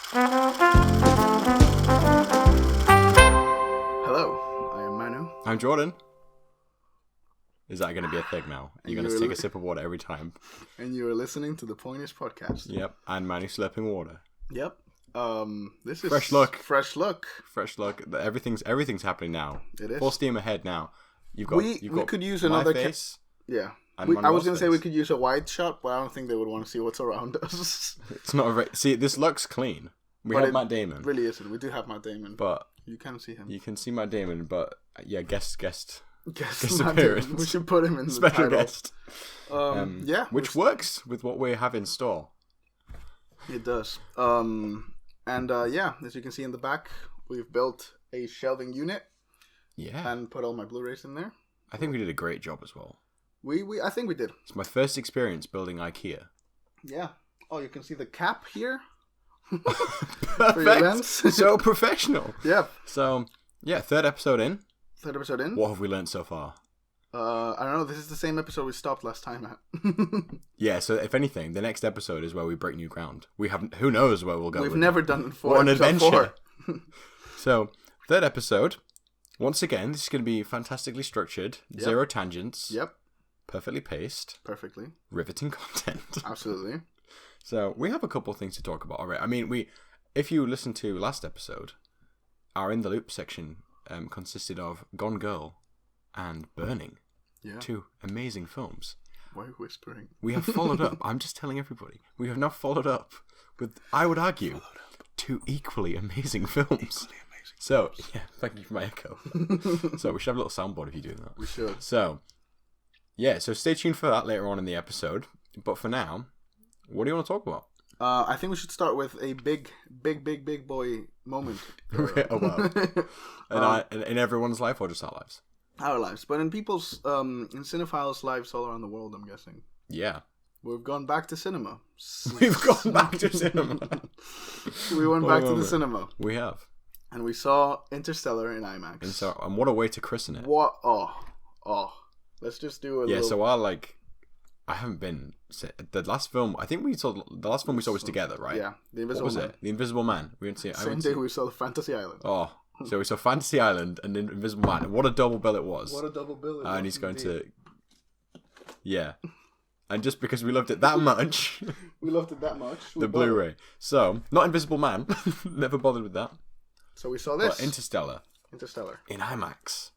Hello, I am Manu. I'm Jordan. Is that going to be a thing now? You're going to take a sip of water every time. And you are listening to the Pointish Podcast. Yep, and Manu slurping water. Yep. This is Fresh look. Fresh look. Fresh look. Everything's happening now. It is. Full steam ahead now. We could use another face. Yeah. I was Manuel's going to say face. we could use a wide shot, but I don't think they would want to see what's around us. It's not a very... See, this looks clean. We have Matt Damon. Really isn't. We do have Matt Damon. But you can see him. you can see Matt Damon, but yeah, guest Guest appearance. Damon. We should put him in the Special title. guest. Yeah. Which works with what we have in store. It does. Yeah, as you can see in the back, we've built a shelving unit. Yeah. And put all my Blu-rays in there. I think we did a great job as well. I think we did. It's my first experience building IKEA. Yeah. Oh, you can see the cap here. Perfect. So professional. Yeah. So, yeah, third episode in. What have we learned so far? I don't know. This is the same episode we stopped last time at. Yeah, so if anything, the next episode is where we break new ground. We haven't. Who knows where we'll go? We've never done it before. What an adventure. So, third episode. Once again, this is going to be fantastically structured. Yep. Zero tangents. Yep. Perfectly paced. Perfectly. Riveting content. Absolutely. So, we have a couple of things to talk about already. I mean, if you listened to last episode, our In the Loop section consisted of Gone Girl and Burning. Yeah. Two amazing films. Why are you whispering? We have followed up. I'm just telling everybody. We have now followed up with, I would argue, two equally amazing films. So, yeah, thank you for my echo. So, we should have a little soundboard if you're doing that. We should. So, yeah, so stay tuned for that later on in the episode. But for now, what do you want to talk about? I think we should start with a big boy moment. Oh, wow. In everyone's life or just our lives? Our lives. But in people's, in cinephiles' lives all around the world, I'm guessing. Yeah. We've gone back to cinema. We've gone back to cinema. We went back to the cinema. We have. And we saw Interstellar in IMAX. And what a way to christen it. What? Oh. Let's just do a little... Yeah, so I haven't been... The last film we saw was together, right? Yeah, The Invisible Man. What was Man. it? The Invisible Man. We didn't see it. Same day we saw the Fantasy Island. Oh, so we saw Fantasy Island and Invisible Man. And what a double bill it was. What a double bill it was. And he's going to... Yeah. And just because we loved it that much... We loved it that much. The Blu-ray. So, not Invisible Man. Never bothered with that. So we saw this. But Interstellar. In IMAX.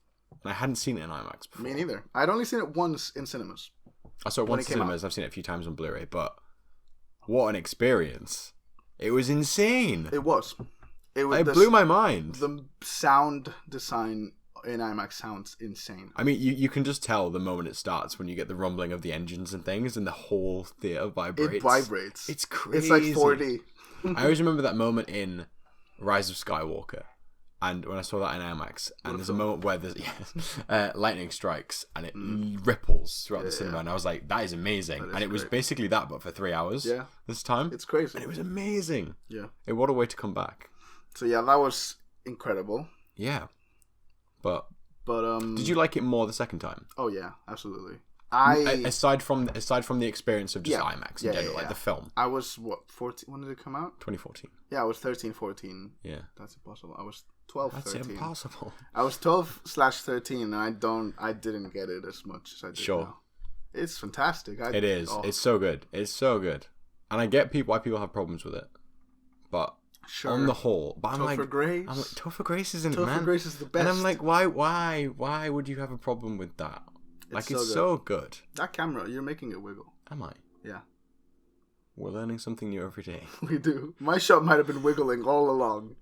And I hadn't seen it in IMAX before. Me neither. I'd only seen it once in cinemas. I saw it once in cinemas. I've seen it a few times on Blu-ray. But what an experience. It was insane. It was. It blew my mind. The sound design in IMAX sounds insane. I mean, you can just tell the moment it starts when you get the rumbling of the engines and things and the whole theater vibrates. It vibrates. It's crazy. It's like 4D. I always remember that moment in Rise of Skywalker. And when I saw that in IMAX, and there's a moment where there's lightning strikes and it ripples throughout the cinema, and I was like, that is amazing. And it was basically that, but for 3 hours this time. It's crazy. And it was amazing. Yeah. What a way to come back. So yeah, that was incredible. Yeah. But did you like it more the second time? Oh yeah, absolutely. Aside from the experience of just IMAX in general, like the film. I was 14? When did it come out? 2014. Yeah, I was 13, 14. Yeah. That's impossible. I was 12, That's 13. impossible. I was 12/13 and I didn't get it as much as I did now. It's fantastic. It is. Oh. It's so good. It's so good. And I get why people have problems with it. But on the whole, Topher Grace. I'm like, Topher Grace isn't it, man. Topher Grace is the best. And I'm like, why would you have a problem with that? It's so good. That camera, you're making it wiggle. Am I? Yeah. We're learning something new every day. We do. My shot might have been wiggling all along.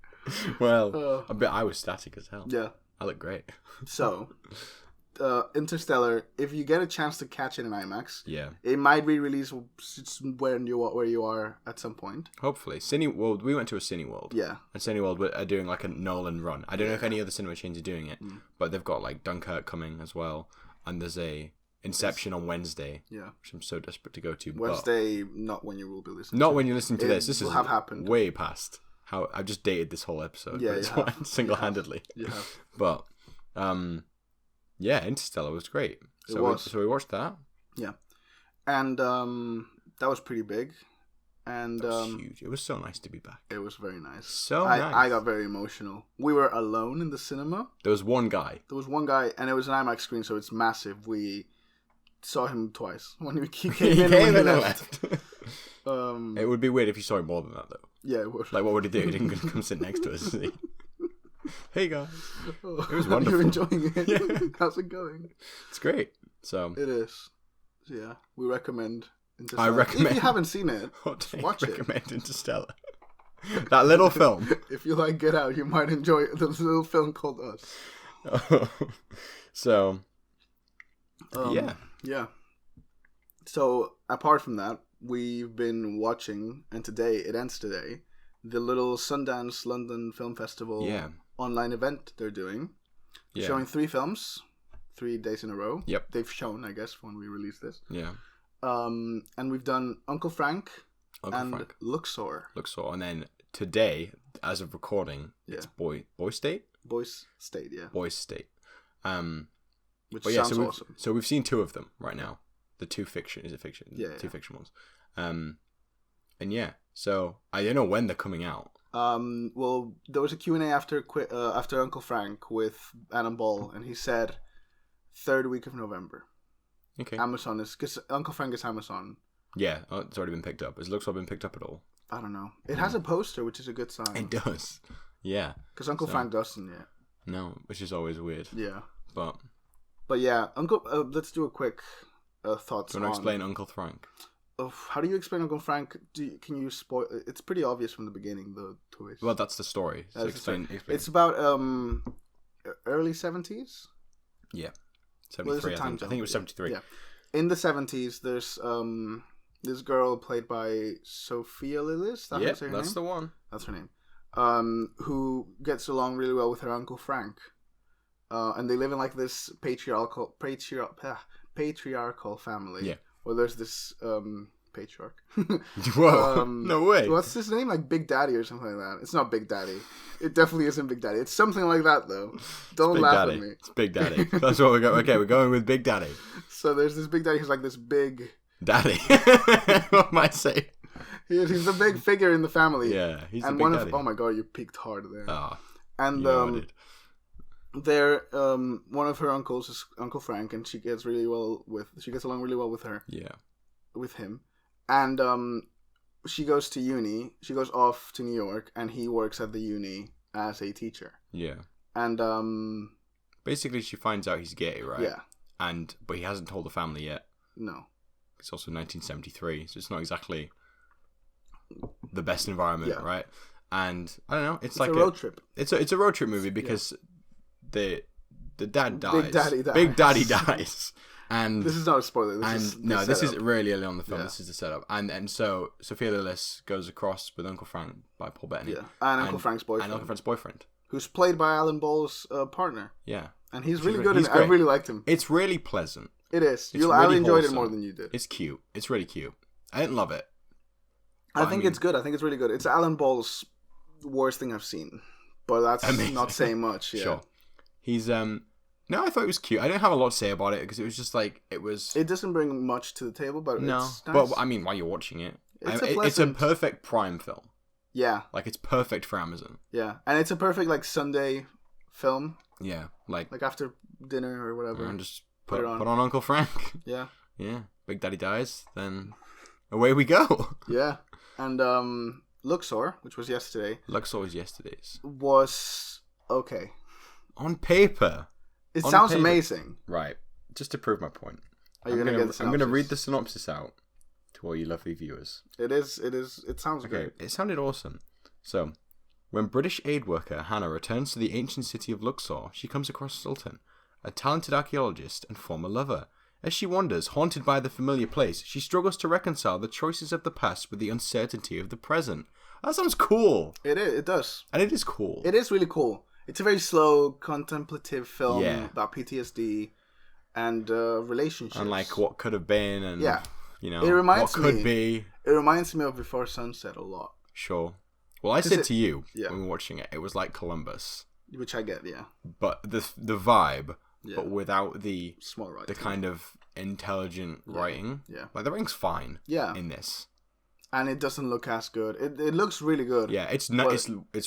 Well, I was static as hell. Yeah. I look great. So, Interstellar, if you get a chance to catch it in IMAX, it might re-release where you are at some point. Hopefully. Cineworld, we went to a Cineworld. Yeah. And Cineworld are doing like a Nolan run. I don't know if any other cinema chains are doing it, but they've got like Dunkirk coming as well. And there's a Inception on Wednesday, which I'm so desperate to go to. Wednesday, not when you will be listening. Not when you're listening to this. This will have happened way past how I've just dated this whole episode. Yeah, single-handedly. Yeah. But Interstellar was great. So we watched that. Yeah, and that was pretty big. And that was huge. It was so nice to be back. It was very nice. So nice. I got very emotional. We were alone in the cinema. There was one guy, and it was an IMAX screen, so it's massive. We saw him twice. When he came he in, came when and he left. It would be weird if you saw him more than that, though. Yeah, it would. Like, what would he do? He didn't come sit next to us, is he? Hey, guys. It was wonderful. You're enjoying it. Yeah. How's it going? It's great. So it is. So, yeah, we recommend Interstellar. I recommend. If you haven't seen it, watch it. Recommend Interstellar. That little film. If you like Get Out, you might enjoy the little film called Us. So, yeah. So, apart from that, we've been watching, and it ends today, the little Sundance London Film Festival online event they're doing. Showing 3 films, 3 days in a row. Yep. They've shown, I guess, when we release this. Yeah. And we've done Uncle Frank and Luxor. And then today, as of recording, it's Boy State? Boys State, yeah. Boys State. Which sounds awesome. So we've seen 2 of them right now. The 2 fiction. Is it fiction? Yeah. 2 fiction ones. And yeah, so I don't know when they're coming out. Well, there was a Q&A after Uncle Frank with Adam Ball, and he said 3rd week of November. Okay. Amazon is, because Uncle Frank is Amazon. Yeah, it's already been picked up. Has Luxor been picked up at all? I don't know. It has a poster, which is a good sign. It does. Yeah. Because Uncle Frank doesn't yet. No, which is always weird. Yeah. But yeah, let's do a quick thoughts. Do you want to explain Uncle Frank? How do you explain Uncle Frank? Can you spoil? It's pretty obvious from the beginning, the twist. Well, that's the story. So explain. It's about early 70s. Yeah, 73. I think it was 73. Yeah, in the 70s, there's this girl played by Sophia Lillis. That's the one. That's her name. Who gets along really well with her Uncle Frank, and they live in like this patriarchal family. Yeah. Well, there's this patriarch. Whoa! No way. What's his name? Like Big Daddy or something like that. It's not Big Daddy. It definitely isn't Big Daddy. It's something like that, though. Don't laugh at me. It's Big Daddy. That's what we got. Okay, we're going with Big Daddy. So there's this Big Daddy who's like this big... Daddy. What might I say? He's a big figure in the family. Yeah, he's a big daddy. Oh my god, you peaked hard there. Oh, and one of her uncles is Uncle Frank, and she gets along really well with her. Yeah, with him, and she goes to uni. She goes off to New York, and he works at the uni as a teacher. Yeah, and basically she finds out he's gay, right? Yeah, but he hasn't told the family yet. No, it's also 1973, so it's not exactly the best environment, right? And I don't know, it's like a road trip. It's a road trip movie because the dad dies. Big Daddy dies. And this is not a spoiler. This is really early on in the film. Yeah. This is the setup. And so Sophia Lillis goes across with Uncle Frank by Paul Bettany. Yeah, and Uncle Frank's boyfriend. Who's played by Alan Ball's partner. Yeah. And he's really good, and I really liked him. It's really pleasant. It is. I enjoyed it more than you did. It's cute. It's really cute. I didn't love it. I think it's good. I think it's really good. It's Alan Ball's worst thing I've seen. But that's not saying much. Yeah. Sure. He's no, I thought it was cute. I didn't have a lot to say about it because it was just like it was. It doesn't bring much to the table, but it's nice. But I mean, while you're watching it, it's a perfect Prime film. Yeah, like it's perfect for Amazon. Yeah, and it's a perfect like Sunday film. Yeah, like after dinner or whatever, and just put on Uncle Frank. Yeah, yeah. Big Daddy dies, then away we go. Yeah, and Luxor, which was yesterday. Luxor was yesterday's. Was okay on paper. It sounds amazing. Right. Just to prove my point. Are you going to get the synopsis? I'm going to read the synopsis out to all you lovely viewers. It sounds great. It sounded awesome. So, when British aid worker Hannah returns to the ancient city of Luxor, she comes across Sultan, a talented archaeologist and former lover. As she wanders, haunted by the familiar place, she struggles to reconcile the choices of the past with the uncertainty of the present. That sounds cool. It does. And it is cool. It is really cool. It's a very slow, contemplative film about PTSD and relationships. And like what could have been and, you know, what could be. It reminds me of Before Sunset a lot. Sure. Well, I said to you when we were watching it, it was like Columbus. Which I get, yeah. But the vibe, but without the small writing. The kind of intelligent writing. Yeah. Like the writing's fine in this. And it doesn't look as good. It looks really good. Yeah, it's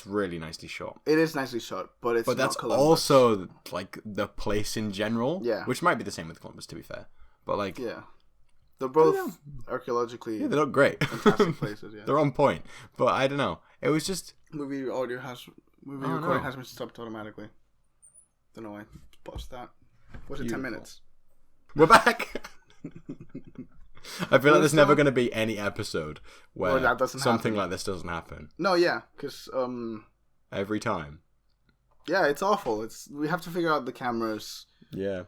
really nicely shot. It is nicely shot, but it's not that's Columbus. Also like the place in general. Yeah. Which might be the same with Columbus, to be fair. But like, yeah, they're both archaeologically. Yeah, they look great. Fantastic places. Yeah, they're on point. But I don't know. It was just movie recording has been stopped automatically. Don't know why. Pause that. Was it 10 minutes? We're back. I feel like there's never going to be any episode where something like this doesn't happen. No, yeah, because every time. Yeah, it's awful. We have to figure out the cameras. Yeah.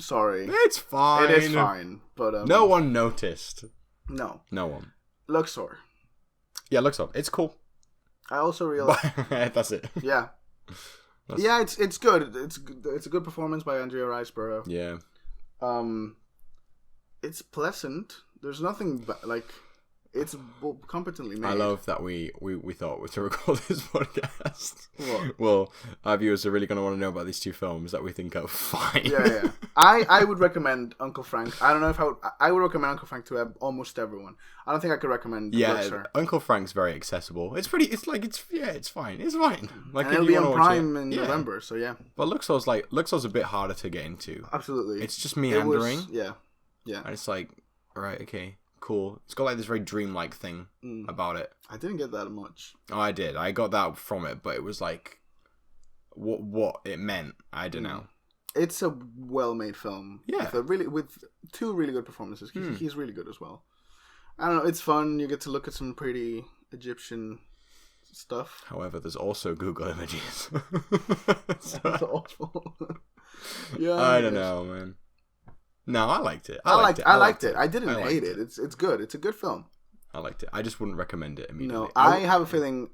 Sorry. It's fine. It is fine, but no one noticed. No one. Luxor. Yeah, Luxor. It's cool. I also realized that's it. Yeah. Yeah, it's good. It's a good performance by Andrea Riseborough. Yeah. It's pleasant. There's nothing like it's competently made. I love that we thought to record this podcast. What? Well, our viewers are really going to want to know about these two films that we think are fine. Yeah. I would recommend Uncle Frank. I don't know if I would recommend Uncle Frank to almost everyone. I don't think I could recommend Luxor. Uncle Frank's very accessible. It's fine. It's fine. It's fine. Like, and it'll be on Prime in November, so yeah. But Luxor's a bit harder to get into. Absolutely. It's just meandering. Yeah. And it's like, right, okay, cool. It's got like this very dreamlike thing about it. I didn't get that much. Oh, I did. I got that from it, but it was like, what it meant, I don't know. It's a well-made film. Yeah. With two really good performances. He's really good as well. I don't know. It's fun. You get to look at some pretty Egyptian stuff. However, there's also Google Images. That's awful. Yeah. I don't know, man. No, I liked it. I liked it. I didn't hate it. It's good. It's a good film. I liked it. I just wouldn't recommend it immediately. No, I have a feeling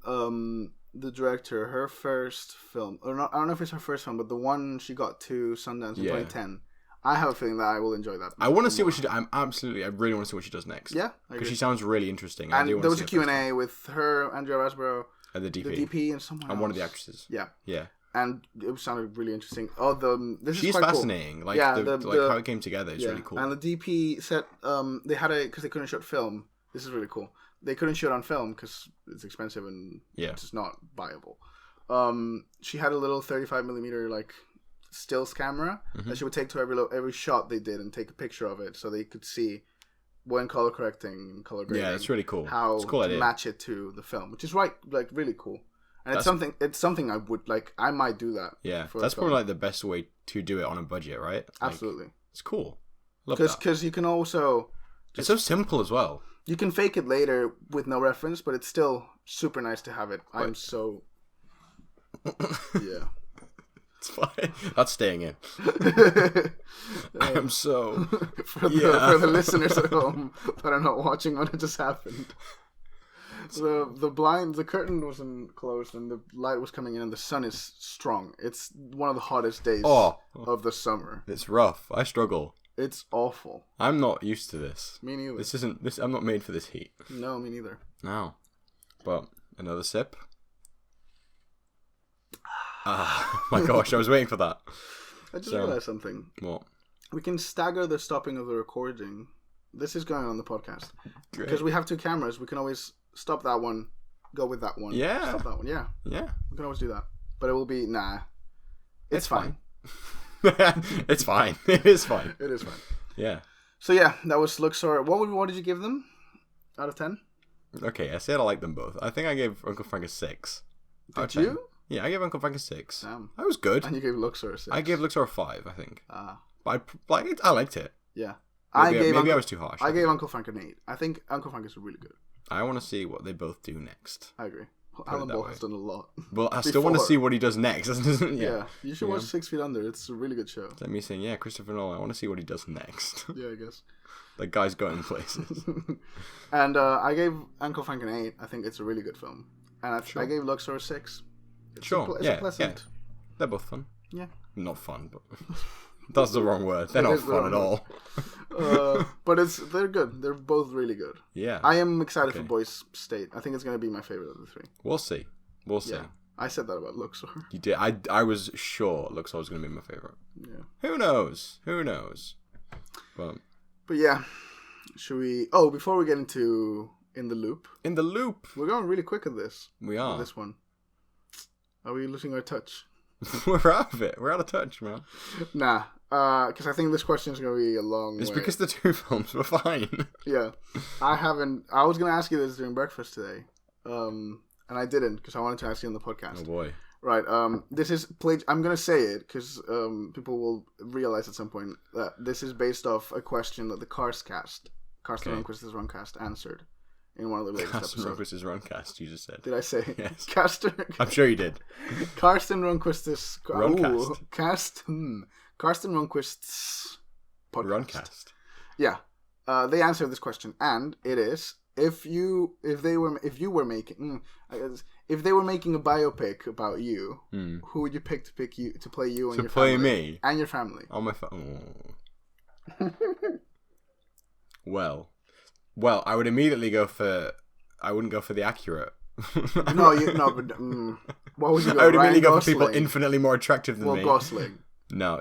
the director, her first film, or not, I don't know if it's her first film, but the one she got to Sundance in 2010. I have a feeling that I will enjoy that. I want to see what she does. I really want to see what she does next. Yeah, because she sounds really interesting. And there was a Q&A with her, Andrea Riseborough, and the DP, and someone else. And one of the actresses. Yeah. Yeah. And it sounded really interesting. She's fascinating. Cool. Like, how it came together is really cool. And the DP said they had because they couldn't shoot film. This is really cool. They couldn't shoot on film because it's expensive and it's just not viable. She had a little 35mm like stills camera that she would take to every shot they did and take a picture of it so they could see when color correcting and color grading. Yeah, it's really cool. How it's a cool to idea. match it to the film, which is really cool. And it's something I would like. I might do that. Yeah, that's probably like the best way to do it on a budget, right? Like, absolutely, it's cool. Love that. Because you can also. It's so simple as well. You can fake it later with no reference, but it's still super nice to have it. I'm so. Yeah. It's fine. That's staying in. I'm so. For the listeners at home that are not watching what just happened. The curtain wasn't closed and the light was coming in and the sun is strong. It's one of the hottest days of the summer. It's rough. I struggle. It's awful. I'm not used to this. Me neither. I'm not made for this heat. No, me neither. No. But another sip. My gosh, I was waiting for that. I just realized something. What? We can stagger the stopping of the recording. This is going on the podcast. Great. Because we have two cameras, we can always stop that one, go with that one. Yeah. Stop that one, yeah. Yeah. We can always do that. But it will be, It's fine. It's fine. It is fine. It is fine. Yeah. So yeah, that was Luxor. What did you give them out of 10? Okay, I said I like them both. I think I gave Uncle Frank a 6. Did you? Yeah, I gave Uncle Frank a 6. Damn. That was good. And you gave Luxor a 6. I gave Luxor a 5, I think. But I liked it. Yeah. Maybe I was too harsh. I gave Uncle Frank an 8. I think Uncle Frank is really good. I want to see what they both do next. I agree. Alan Ball has done a lot. Well, I still want to see what he does next. Yeah. You should watch 6 Feet Under. It's a really good show. Let me say, Christopher Nolan. I want to see what he does next. Yeah, I guess. The guy's going places. And I gave Uncle Frank an 8. I think it's a really good film. And I gave Luxor a 6. It's pleasant. Yeah. They're both fun. Yeah. Not fun, but that's the wrong word. They're not fun at all. But they're good. They're both really good. Yeah. I am excited for Boys State. I think it's going to be my favorite of the 3. We'll see. Yeah. I said that about Luxor. You did. I was sure Luxor was going to be my favorite. Yeah. Who knows? But yeah. Should we... Oh, before we get into in the loop. In the loop. We're going really quick at this. We are. This one. Are we losing our touch? We're out of it. We're out of touch, man. Nah. Because I think this question is going to be a long It's way. because the two films were fine. Yeah. I was going to ask you this during breakfast today. And I didn't because I wanted to ask you on the podcast. Oh, boy. Right. This is I'm going to say it because people will realize at some point that this is based off a question that the Karsten Runquist's Runcast answered in one of the latest Karsten episodes. Runquist's Runcast, you just said. Did I say yes? I'm sure you did. Karsten Runquist's Runcast. Karsten Runquist's podcast. Runcast. Yeah. They answered this question, and it is if they were making a biopic about you, who would you pick to play you and your family? Me and your family? Oh my Well, I would immediately go for. I wouldn't go for the accurate. But what would you go? I would immediately Ryan go Gosling? for people infinitely more attractive than me. Gosling. No.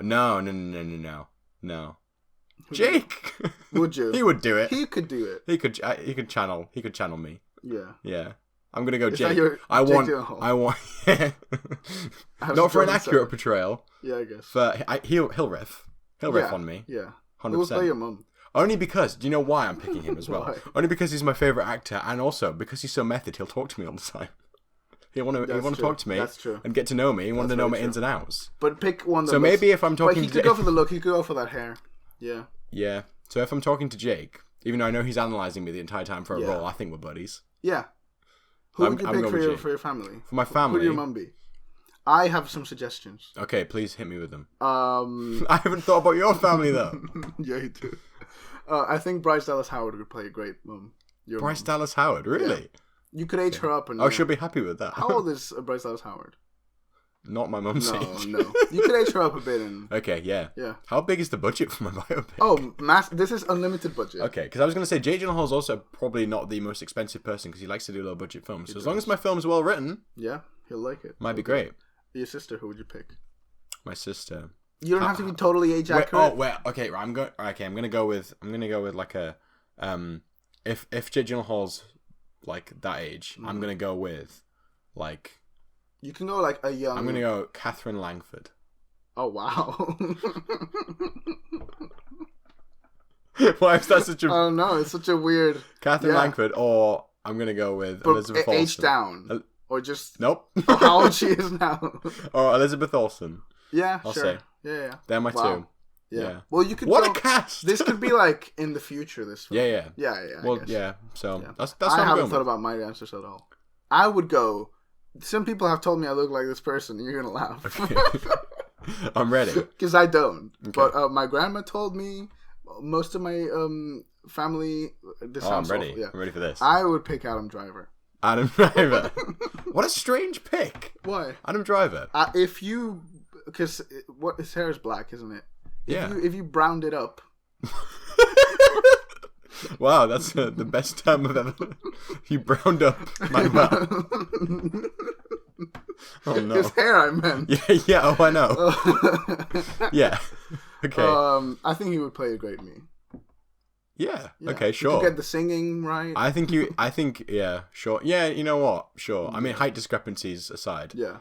Jake. Would you? He would do it. He could do it. He could channel me. Yeah. I'm gonna go Is Jake. That your I Jake want. Gyllenhaal? I want. Not for an accurate portrayal. Yeah, I guess. But he'll riff. He'll riff on me. Yeah. 100%. Who will play your mum? Only because, do you know why I'm picking him as well? Why? Only because he's my favourite actor, and also because he's so method, he'll talk to me all the time. He'll want to talk to me. That's true. And get to know me. He want to know my ins and outs. But pick one that So maybe if I'm talking to... But he could go for the look, he could go for that hair. Yeah. Yeah. So if I'm talking to Jake, even though I know he's analysing me the entire time for a role, I think we're buddies. Yeah. Who would you pick for your family? For my family? Who would your mum be? I have some suggestions. Okay, please hit me with them. I haven't thought about your family, though. Yeah, you do. I think Bryce Dallas Howard would play a great mum. Bryce Dallas Howard? Really? Yeah. You could age her up. And she'll be happy with that. How old is Bryce Dallas Howard? Not my mum's age. No. You could age her up a bit. Okay, yeah. Yeah. How big is the budget for my biopic? Oh, this is unlimited budget. Okay, because I was going to say, Jake Gyllenhaal's also probably not the most expensive person because he likes to do low budget films. So as long as my film's well written... Yeah, he'll like it. Might be great. Your sister, who would you pick? My sister... You don't have to be totally age accurate. Okay, right, I'm gonna go with like a if Jake Gyllenhaal's like that age, I'm gonna go with like you can go like a young. I'm gonna go Catherine Langford. Oh wow! Why is that such a? Oh no, it's such a weird. Catherine Langford, or I'm gonna go with Elizabeth Olsen. Age down, or just nope. How old she is now? Or Elizabeth Olsen. Yeah, I'll sure. say. Yeah. They're my two. Yeah. Well, you could. What a cast! This could be like in the future. This film. Yeah. Well, So that's. I haven't thought about my answers at all. I would go. Some people have told me I look like this person, and you're gonna laugh. Okay. I'm ready. Because I don't. Okay. But my grandma told me. Most of my family. I'm ready. I'm ready for this. I would pick Adam Driver. Adam Driver. What a strange pick. Why? Adam Driver. Because his hair is black, isn't it? Yeah. If you browned it up. Wow, that's the best time I've ever. You browned up my mouth. Oh no. His hair, I meant. Yeah. Oh, I know. Yeah. Okay. I think he would play a great me. Yeah. Okay. Sure. You get the singing right. I think. Yeah. Sure. Yeah. You know what? Sure. I mean, height discrepancies aside. Yeah.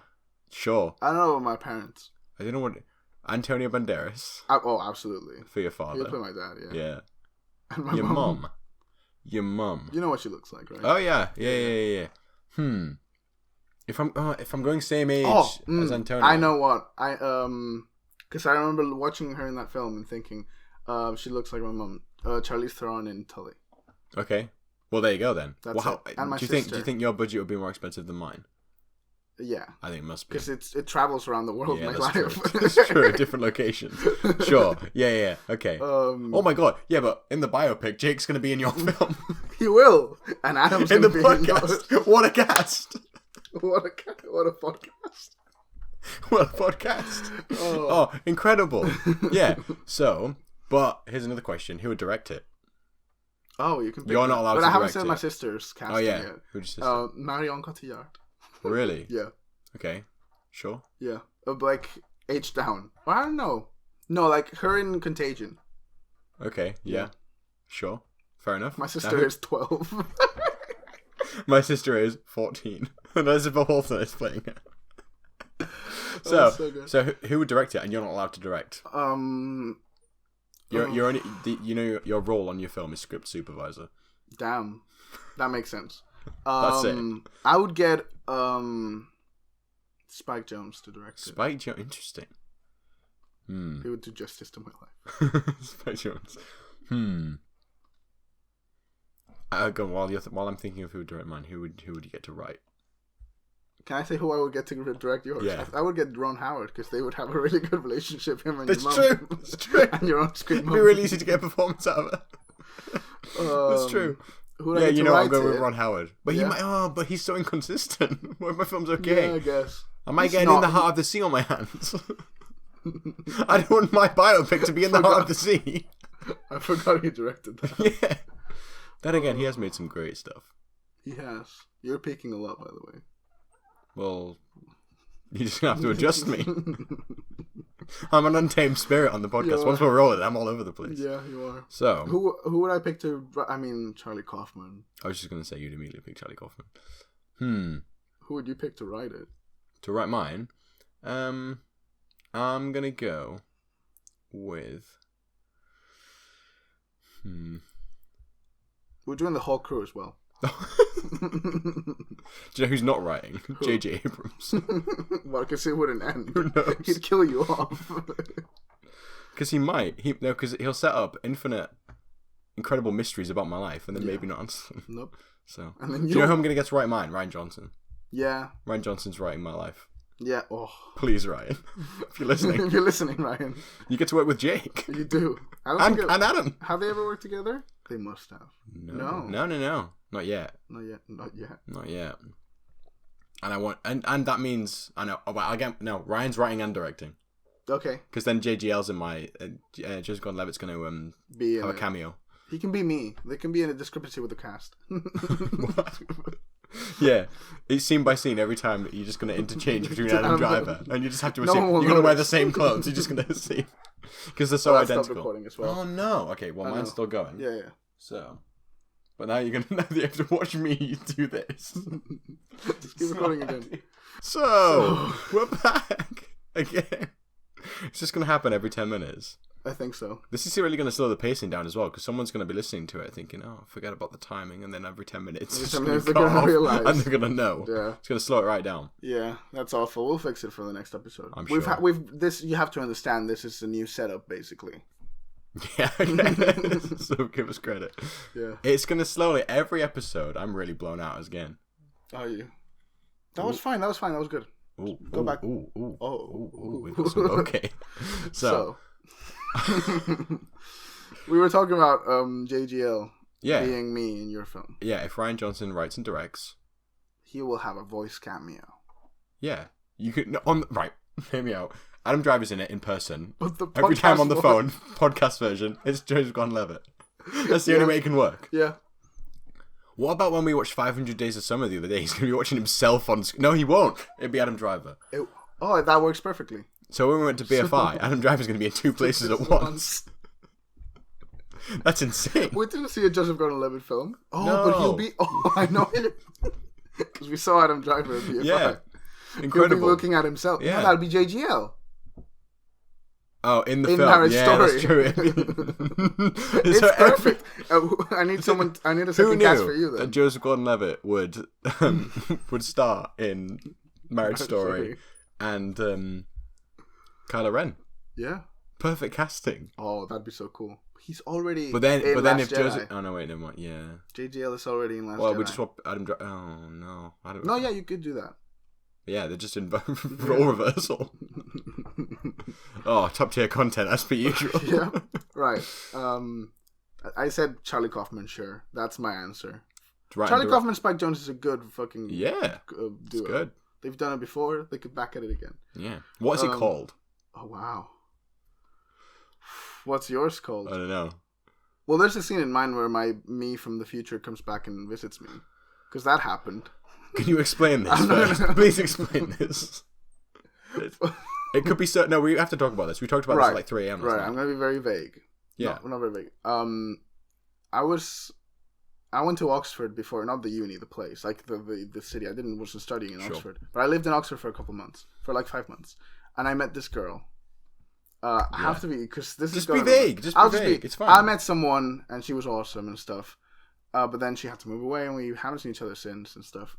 Sure. I don't know about my parents. I don't know what. Antonio Banderas. Oh, absolutely. For your father. He'll play my dad. Yeah. Yeah. And my Your mom. Your mum. You know what she looks like, right? Oh yeah. Yeah. If I'm going same age as Antonio. I know what because I remember watching her in that film and thinking, she looks like my mum, Charlize Theron in Tully. Okay. Well, there you go then. That's it. And my do sister. you think your budget would be more expensive than mine? Yeah. I think it must be. Because it travels around the world. Yeah, my that's life. true. That's true. Different locations. Sure. Yeah. Okay. Oh my god. Yeah, but in the biopic, Jake's going to be in your film. He will. And Adam's in the podcast. podcast. What a cast. What a podcast. What a podcast. Oh, incredible. Yeah. So, but here's another question. Who would direct it? Oh, you can pick You're not allowed to direct it. But I haven't said my sister's casting yet. Who's your sister? Marion Cotillard. Really? Yeah. Okay. Sure. Yeah. Like, age down. Well, I don't know. No, like her in Contagion. Okay. Yeah. Sure. Fair enough. My sister is 12. My sister is 14. And Elizabeth Olsen is playing it. So who would direct it? And you're not allowed to direct. You're only, your role on your film is script supervisor. Damn, that makes sense. That's it. I would get Spike Jonze to direct it. Spike Jonze, interesting. He would do justice to my life. Spike Jonze. Go while I'm thinking of who would direct mine. Who would you get to write? Can I say who I would get to direct yours? Yeah. I would get Ron Howard because they would have a really good relationship. Him and That's your true. mum. That's true. And your own screen. It'd be really easy to get a performance out of it. That's true. Yeah, I'm going with Ron Howard. But he might. But he's so inconsistent. What if my film's okay? Yeah, I guess. Am I getting in the heart of the sea on my hands? I don't want my biopic to be in the heart of the sea. I forgot he directed that. Yeah. Then again, he has made some great stuff. He has. You're peaking a lot, by the way. Well, you're just going to have to adjust me. I'm an untamed spirit on the podcast. Once we're rolling, I'm all over the place. Yeah, you are. So, who would I pick to... I mean, Charlie Kaufman. I was just going to say you'd immediately pick Charlie Kaufman. Who would you pick to write it? To write mine? I'm going to go with... We're doing the whole crew as well. Do you know who's not writing? J.J. Abrams. Well, because it wouldn't end. Who knows? He'd kill you off. Because he might. Because he'll set up infinite, incredible mysteries about my life and then maybe not answer them. Nope. So, and then do you know who I'm going to get to write mine? Ryan Johnson. Yeah. Ryan Johnson's writing my life. Yeah. Oh. Please, Ryan. If you're listening. If you're listening, Ryan. You get to work with Jake. You do. And Adam. Have they ever worked together? They must have. No. Not yet. Not yet. And I want, and that means, I know, Ryan's writing and directing. Okay. Because then JGL's in my, Joseph Gordon-Levitt's going to have a cameo. He can be me. They can be in a discrepancy with the cast. Yeah. It's scene by scene every time you're just going to interchange between Adam Driver. And you just have to assume you're going to wear the same clothes. You're just going to assume. Because they're so identical. Recording as well. Oh no. Okay, well mine's still going. Yeah. So. But now you're going to have to watch me do this. Just keep recording again. So, we're back again. It's just going to happen every 10 minutes. I think so. This is really going to slow the pacing down as well, because someone's going to be listening to it thinking, oh, forget about the timing, and then every 10 minutes they're going to realize. And they're going to know. Yeah. It's going to slow it right down. Yeah, that's awful. We'll fix it for the next episode. I'm sure. You have to understand, this is a new setup, basically. Yeah, okay. So give us credit. Yeah. It's going to slowly, every episode, I'm really blown out again. Are you? That was fine. That was good. Go back. Okay. So. We were talking about JGL being me in your film. Yeah, if Ryan Johnson writes and directs, he will have a voice cameo. Yeah. You could right, hear me out. Adam Driver's in it in person. But the every time on the phone, podcast version, it's Joseph Gordon-Levitt. That's the only way it can work. Yeah. What about when we watched 500 Days of Summer the other day? He's going to be watching himself on screen. No, he won't. It'd be Adam Driver. That works perfectly. So when we went to BFI, Adam Driver's going to be in two places at once. That's insane. We didn't see a Joseph Gordon-Levitt film. No. But he'll be... Oh, I know it. Because we saw Adam Driver at BFI. Yeah. Incredible. He'll be looking at himself. Yeah. No, that'll be JGL. Oh, in the film. Marriage Story. That's true. It's perfect. I need a second cast for you then. That Joseph Gordon-Levitt would star in Marriage Story and Kylo Ren. Yeah. Perfect casting. Oh, that'd be so cool. He's already. But then if Jedi. Joseph, oh no, wait, never mind. Yeah. JGL is already in Last Jedi. Well, we just swap Adam. Oh no, I don't. No, yeah, you could do that. Yeah, they're just in role reversal. Oh, top tier content as per usual. Yeah, right. I said Charlie Kaufman. Sure, that's my answer. Charlie Kaufman and Spike Jonze is a good fucking duo. It's good. They've done it before. They could back at it again. Yeah. What is it called? Oh wow. What's yours called? I don't know. Well, there's a scene in mine where me from the future comes back and visits me, because that happened. Can you explain this first? Please explain this. It could be so. No, we have to talk about this. We talked about this at like 3 a.m. Right, I'm gonna be very vague. Yeah, no, not very vague. I I went to Oxford before, not the uni, the place, like the city. I wasn't studying in Oxford, but I lived in Oxford for a couple months, for like 5 months, and I met this girl. I have to be, because this is just be vague. Just be vague. It's fine. I met someone and she was awesome and stuff, but then she had to move away and we haven't seen each other since and stuff.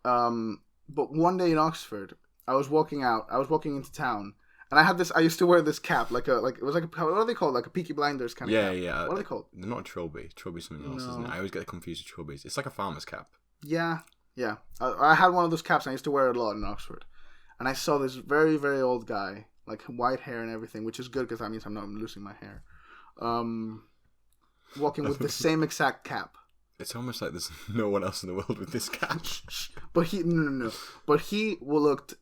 But one day in Oxford, I was walking into town. And I had this. I used to wear this cap, it was like what are they called? Like a Peaky Blinders kind of cap. Yeah. What are they called? They're not a trilby. Trilby's something else, isn't it? I always get confused with trilbies. It's like a farmer's cap. Yeah. I had one of those caps, and I used to wear it a lot in Oxford. And I saw this very, very old guy, like white hair and everything, which is good because that means I'm not losing my hair. Walking with the same exact cap. It's almost like there's no one else in the world with this cap. But no. But he looked.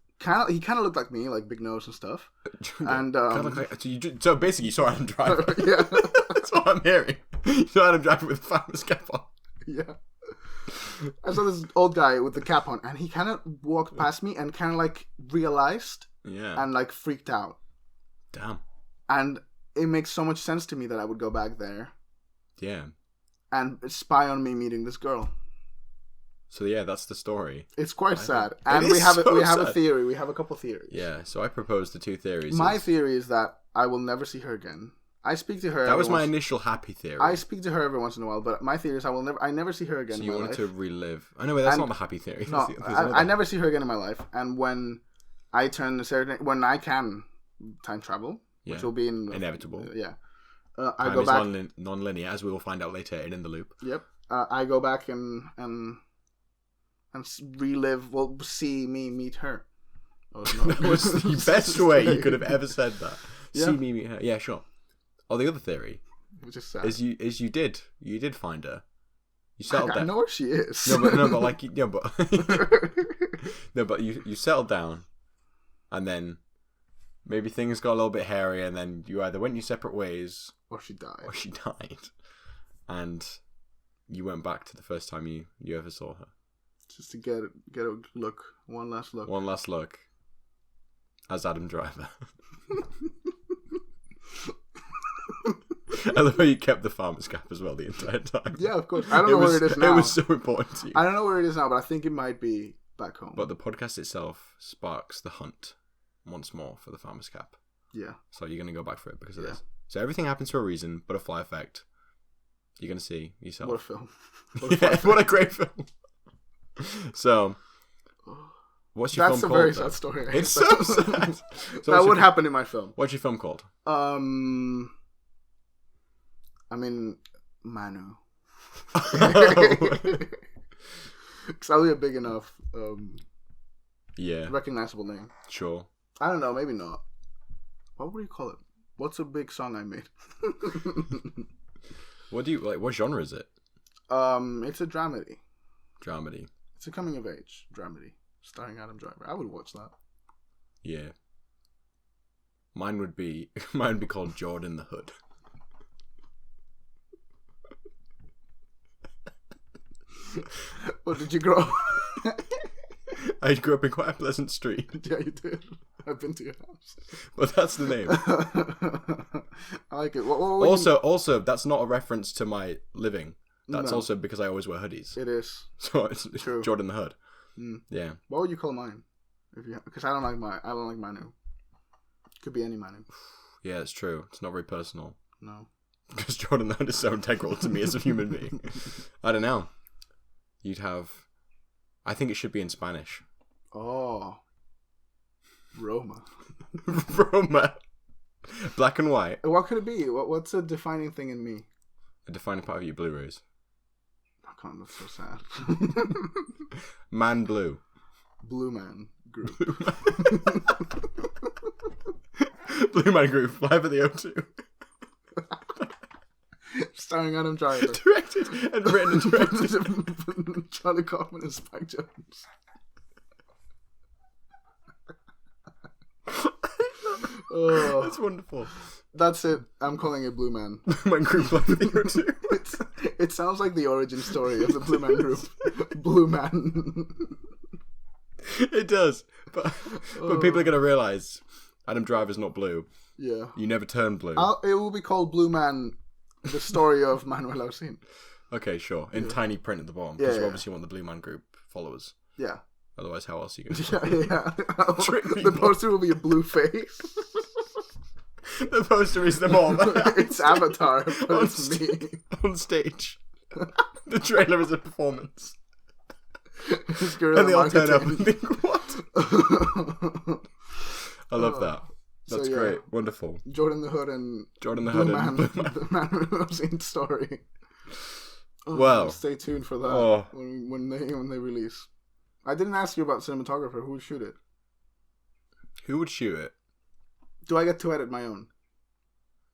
He kind of looked like me, like big nose and stuff. And so basically, you saw Adam Driver. Yeah, that's what I'm hearing. You saw Adam Driver with farmer's cap on. Yeah, I saw this old guy with the cap on, and he kind of walked past me and kind of like realized, and like freaked out. Damn. And it makes so much sense to me that I would go back there. Yeah. And spy on me meeting this girl. So yeah, that's the story. It's quite sad, and we have a theory. We have a couple theories. Yeah, so I proposed the 2 theories. My theory is that I will never see her again. I speak to her. That was my initial happy theory. I speak to her every once in a while, but my theory is I never see her again. So in my you life. wanted to relive? I know, but that's not the happy theory. No, I never see her again in my life, and when I turn a certain, when I can time travel, which will be inevitable. Yeah, I go back. Non-linear, as we will find out later in the loop. Yep, I go back and relive. Well, see me meet her. That was the best way you could have ever said that. Yeah. See me meet her. Yeah, sure. Or the other theory, which is sad, is you did find her. You settled down. I know where she is. But you settled down, and then maybe things got a little bit hairy, and then you either went your separate ways, or she died, and you went back to the first time you ever saw her. Just to get a look, one last look, as Adam Driver. I love how you kept the farmer's cap as well the entire time. Yeah, of course. I don't know where it is now. It was so important to you. I don't know where it is now, but I think it might be back home. But the podcast itself sparks the hunt once more for the farmer's cap. Yeah. So you're going to go back for it because of this. So everything happens for a reason, butterfly effect. You're going to see yourself. What a film. What a great film. So, what's your film called? That's a very sad story. It's so sad. So that would happen in my film. What's your film called? I mean, Manu. Because I'll be a big enough, recognizable name. Sure. I don't know, maybe not. What would you call it? What's a big song I made? What do you like? What genre is it? It's a dramedy. Dramedy. It's a coming of age dramedy starring Adam Driver. I would watch that. Yeah. Mine would be called Jordan the Hood. What did you grow up? I grew up in quite a pleasant street. Yeah, you did. I've been to your house. But that's the name. I like it. Also, that's not a reference to my living. That's also because I always wear hoodies. It is. So it's true. Jordan the Hood. Mm. Yeah. What would you call mine? Because I don't like Manu. Could be any Manu. Yeah, it's true. It's not very personal. No. Because Jordan the Hood is so integral to me as a human being. I don't know. You'd have... I think it should be in Spanish. Oh. Roma. Roma. Black and white. What could it be? What's a defining thing in me? A defining part of your Blu-rays. I can't, that's so sad. Man Blue. Blue Man Group. Blue Man Group, live at the O2. Starring Adam Driver. Directed and written and directed. Charlie Kaufman and Spike Jones. Oh, that's wonderful. That's it. I'm calling it Blue Man. Blue Man Group live at the O2. It sounds like the origin story of the Blue Man Group. Blue Man. It does. But people are going to realise Adam Driver's not blue. Yeah. You never turn blue. It will be called Blue Man, the story of Manuel Osin. Okay, sure. In tiny print at the bottom, because you obviously want the Blue Man Group followers. Yeah. Otherwise, how else are you going to? The poster will be a blue face. The poster is them all. It's Avatar, but it's me on stage. The trailer is a performance. And they all turn up and think, what? I love that. That's great. Wonderful. Jordan the Hood and Blue Man. The Man Who Lives in Story. Well, stay tuned for that when they release. I didn't ask you about cinematographer. Who would shoot it? Who would shoot it? Do I get to edit my own?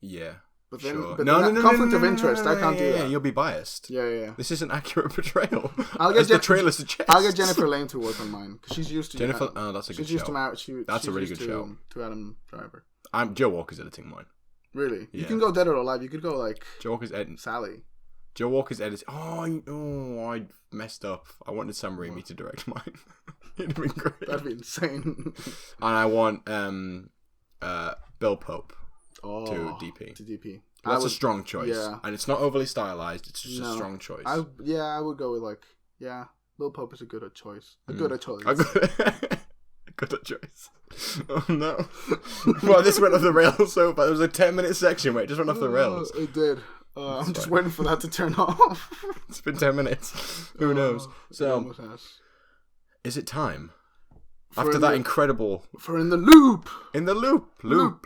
Yeah. But then, sure. Conflict of interest. I can't do that. Yeah, you'll be biased. Yeah. This is an accurate portrayal. The trailer suggests. I'll get Jennifer Lane to work on mine because she's used to. Jennifer. Oh, that's a good show. That's a really good show. To Adam Driver. Joe Walker's editing mine. Really? Yeah. You can go Dead or Alive. You could go like Joe Walker's editing. Sally. Joe Walker's editing. Oh, I messed up. I wanted Sam Raimi to direct mine. It'd have been great. That'd be insane. And I want Bill Pope to DP. To DP. That's a strong choice. Yeah. And it's not overly stylized. It's just a strong choice. I would go with Bill Pope is a good choice. A good choice. Good choice. Oh no. Well, this went off the rails so far. There was a 10-minute section where it just went off the rails. It did. I'm just waiting for that to turn off. It's been 10 minutes. Who knows? So, is it time? After that incredible... For In the Loop! In the Loop! Loop.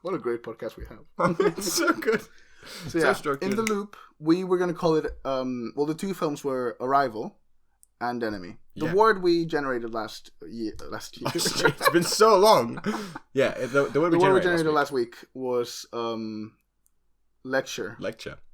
What a great podcast we have. It's so good. So In the Loop, we were going to call it... the two films were Arrival and Enemy. The word we generated last year. It's been so long. Yeah, the word we generated last week was... Lecture.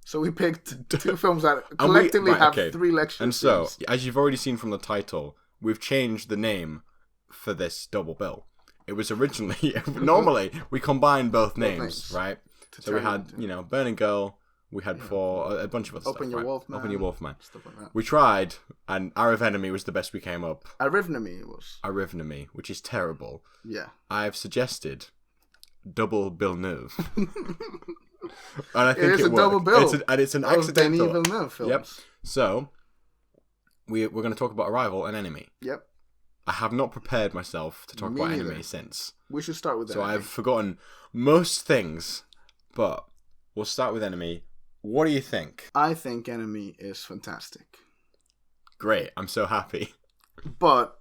So we picked two films that collectively have 3 lectures. And so, as you've already seen from the title, we've changed the name for this double bill. It was originally... normally, we combine both names, right? So we had, Burning Girl. We had before a bunch of other stuff. Open Your Wolfman. Open Your Wolfman. Stuff like that. We tried, and Our Enemy was the best we came up. Arivnemy it was. Arivnemy, which is terrible. Yeah. I've suggested Double Billeneuve. And I think it is a double bill. It's an accidental. Denis Villeneuve films. Yep. So, we're going to talk about Arrival and Enemy. Yep. I have not prepared myself to talk about Enemy since. We should start with Enemy. So I've forgotten most things, but we'll start with Enemy. What do you think? I think Enemy is fantastic. Great. I'm so happy. But,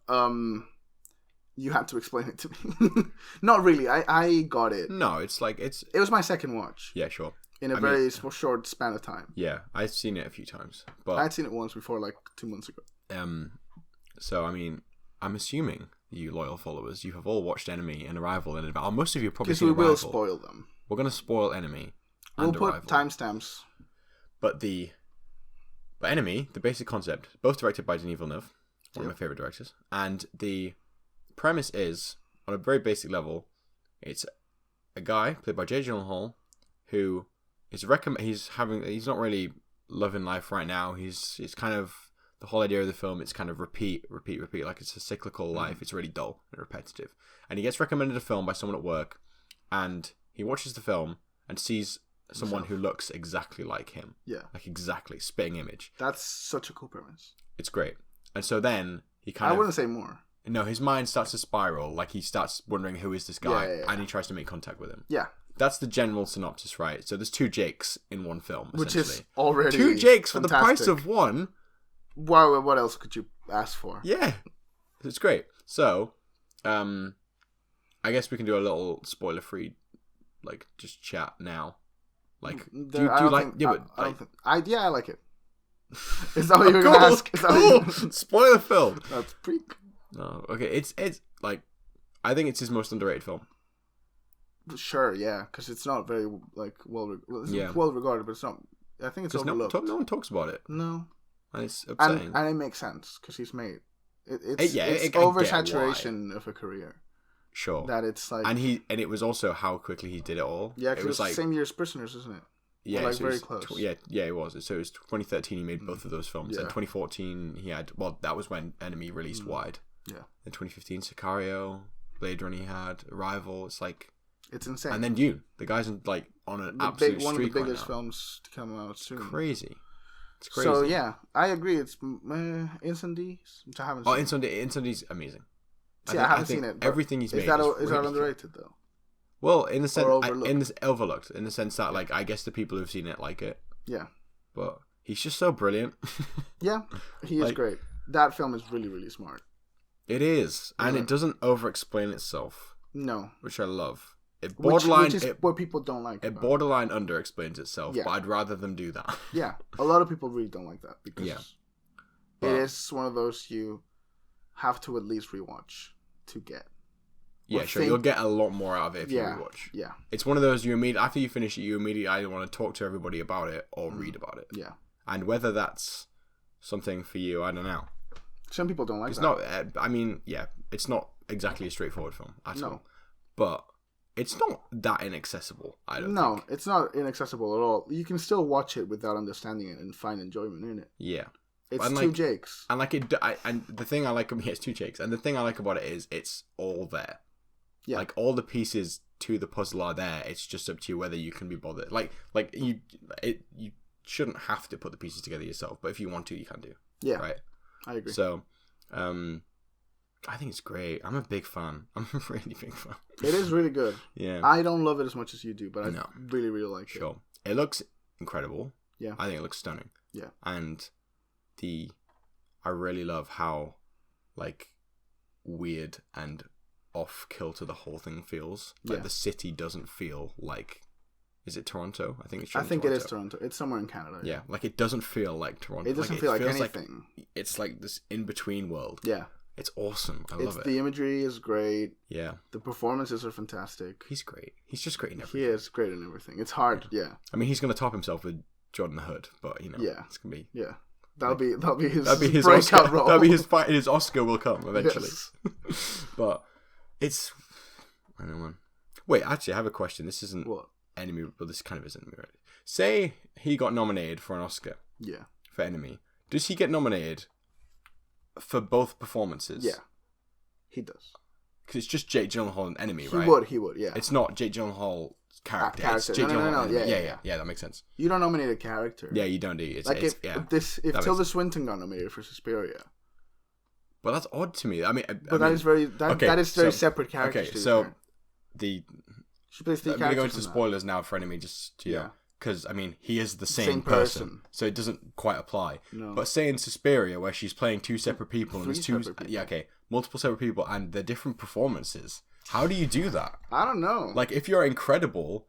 you had to explain it to me. Not really. I got it. No, it's like It was my second watch. Yeah, sure. In a very short span of time. Yeah, I've seen it a few times, but I'd seen it once before, like 2 months ago. So I mean, I'm assuming you loyal followers, you have all watched Enemy and Arrival in advance. Most of you have probably seen Arrival. Because we will spoil them. We're gonna spoil Enemy. We'll put timestamps. But Enemy, the basic concept, both directed by Denis Villeneuve, one of my favorite directors, and the premise is, on a very basic level, it's a guy played by Jake Gyllenhaal who is he's not really loving life right now. It's kind of the whole idea of the film. It's kind of repeat. Like it's a cyclical life. It's really dull and repetitive. And he gets recommended a film by someone at work, and he watches the film and sees someone who looks exactly like him. Yeah, like exactly spitting image. That's such a cool premise. It's great. And so then he I wouldn't say more. No, his mind starts to spiral. Like, he starts wondering, who is this guy? And he tries to make contact with him. Yeah. That's the general synopsis, right? So there's 2 Jakes in one film, which is already 2 Jakes for the price of one. Wow, what else could you ask for? Yeah. It's great. So, I guess we can do a little spoiler-free, like, just chat now. Like, do you like... I like it. Is that what you were going to ask? Cool. Spoiler film. That's pretty... No, okay, it's like, I think it's his most underrated film. Sure, yeah, because it's not very well regarded, but it's not. I think it's overlooked. No one talks about it. No, and it's upsetting. And it makes sense because he's made it's oversaturation of a career. Sure, that it's like, and it was also how quickly he did it all. Yeah, because it was like the same year as Prisoners, isn't it? Yeah, like so very close. It was. So it was 2013 he made both of those films. And 2014 he had, that was when Enemy released wide. Yeah. In 2015 Sicario, Blade Runner he had, Arrival. It's like... It's insane. And then Dune. The guy's like on an absolute one of the streak biggest right now. films to come out soon. Crazy. It's crazy. So yeah, I agree. It's Incendies, which I haven't seen. Incendies amazing. See, I haven't seen it. Everything he's made is that underrated though? Well, in the sense, overlooked in the sense that like I guess the people who've seen it like it. Yeah. But he's just so brilliant. Yeah, he is great. That film is really, really smart. It is, and it doesn't over-explain itself. No, which I love. It borderline, which is what people don't like. It borderline under-explains itself, but I'd rather them do that. Yeah, a lot of people really don't like that because it is one of those you have to at least rewatch to get. Yeah, sure. You'll get a lot more out of it if you rewatch. Yeah, it's one of those after you finish it, you immediately either want to talk to everybody about it or read about it. Yeah, and whether that's something for you, I don't know. Some people don't like it's that. Not. I mean, it's not exactly a straightforward film at all. But it's not that inaccessible. I don't. No, it's not inaccessible at all. You can still watch it without understanding it and find enjoyment in it. Yeah, it's two Jakes. And and the thing I like, it's two Jakes. And the thing I like about it is it's all there. Yeah, like all the pieces to the puzzle are there. It's just up to you whether you can be bothered. You shouldn't have to put the pieces together yourself, but if you want to, you can do. Yeah, right. I agree. So, I think it's great. I'm a big fan. I'm a really big fan. It is really good. Yeah. I don't love it as much as you do, but I really, really like it. Sure. It looks incredible. Yeah. I think it looks stunning. Yeah. And I really love how, like, weird and off-kilter the whole thing feels. Like, the city doesn't feel like... Is it Toronto? I think it's Toronto. It is Toronto. It's somewhere in Canada. Yeah, like it doesn't feel like Toronto. It doesn't feel like anything. It's like this in-between world. Yeah. It's awesome. I love it. The imagery is great. Yeah. The performances are fantastic. He's great. He's just great in everything. He is great in everything. It's hard, I mean, he's going to top himself with Jordan the Hood, but, it's going to be... Yeah. That'll be his breakout Oscar role. That'll be his fight. His Oscar will come eventually. Yes. But it's... I don't know. Wait, actually, I have a question. This isn't... What? Enemy, but this kind of is Enemy, right? Say he got nominated for an Oscar. Yeah. For Enemy. Does he get nominated for both performances? Yeah. He does. Because it's just Jake Gyllenhaal and Enemy, right? He would, yeah. It's not Jake Gyllenhaal's character. It's Jake Gyllenhaal. Yeah, that makes sense. You don't nominate a character. Yeah, you don't do. If Tilda Swinton got nominated for Suspiria. Well, that's odd to me. I mean, that is very separate characters. Okay, so I'm going to go into spoilers now for Enemy, just because I mean he is the same person, so it doesn't quite apply. No. But say in Suspiria, where she's playing two separate people and there's multiple separate people and they're different performances. How do you do that? I don't know. Like if you're incredible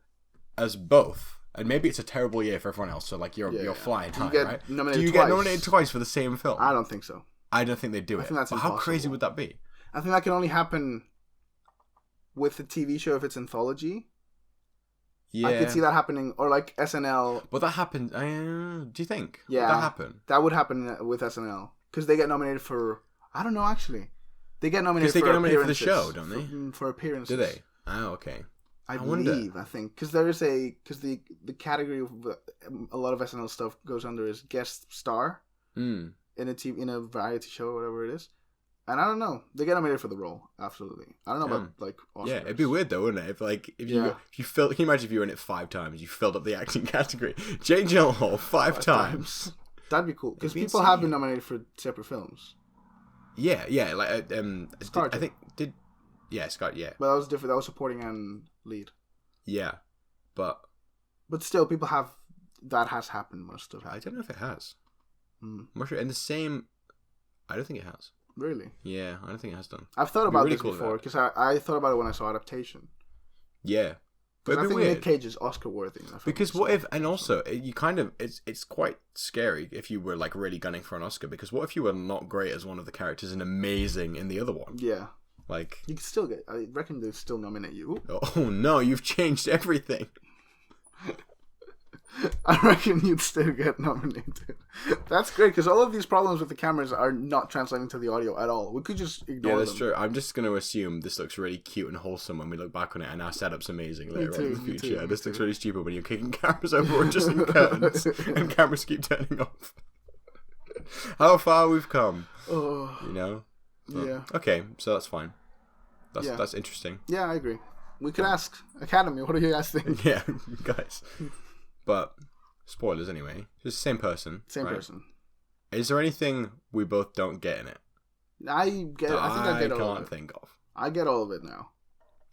as both, and maybe it's a terrible year for everyone else, so like you're flying high, right? Do you get nominated twice for the same film? I don't think so. I don't think they do it. I think that's impossible. How crazy would that be? I think that can only happen with a TV show if it's anthology. Yeah. I could see that happening, or like SNL. But that happened. Do you think? Yeah. Would that happen? That would happen with SNL. Because they get nominated for... I don't know, actually. They get nominated for appearances. For the show, don't they? For appearances. Do they? Oh, okay. I believe, I think. Because there is because the category of a lot of SNL stuff goes under is guest star in a variety show or whatever it is. And I don't know. They get nominated for the role, absolutely. I don't know about like Oscars. Yeah, it'd be weird though, wouldn't it? If you filled, can you imagine if you were in it 5 times, you filled up the acting category. Jake Gyllenhaal 5 times. That'd be cool because people have been nominated for separate films. Yeah, like Scott. Scott. Yeah, but that was different. That was supporting and lead. Yeah, but still, people have that has happened. Must have happened. I don't know if it has. In the same, I don't think it has. Really? Yeah, I don't think it has done. I've thought about this before because I thought about it when I saw Adaptation. Yeah, but I think Nick Cage is Oscar worthy. Because what if? And also, you kind of it's quite scary if you were like really gunning for an Oscar. Because what if you were not great as one of the characters and amazing in the other one? Yeah, like you could still get. I reckon they'd still nominate you. Oh no, you've changed everything. I reckon you'd still get nominated. That's great because all of these problems with the cameras are not translating to the audio at all. We could just ignore them. Yeah, that's true. I'm just going to assume this looks really cute and wholesome when we look back on it, and our setup's amazing later on in the future. This looks really stupid when you're kicking cameras over or just in curtains and cameras keep turning off. How far we've come. Oh, you know? Yeah. Okay, so that's fine. That's interesting. Yeah, I agree. We could ask Academy. What do you guys think? Yeah, guys. But spoilers anyway. It's the same person. Same person. Is there anything we both don't get in it? I think I get all of it. Can't think of. I get all of it now.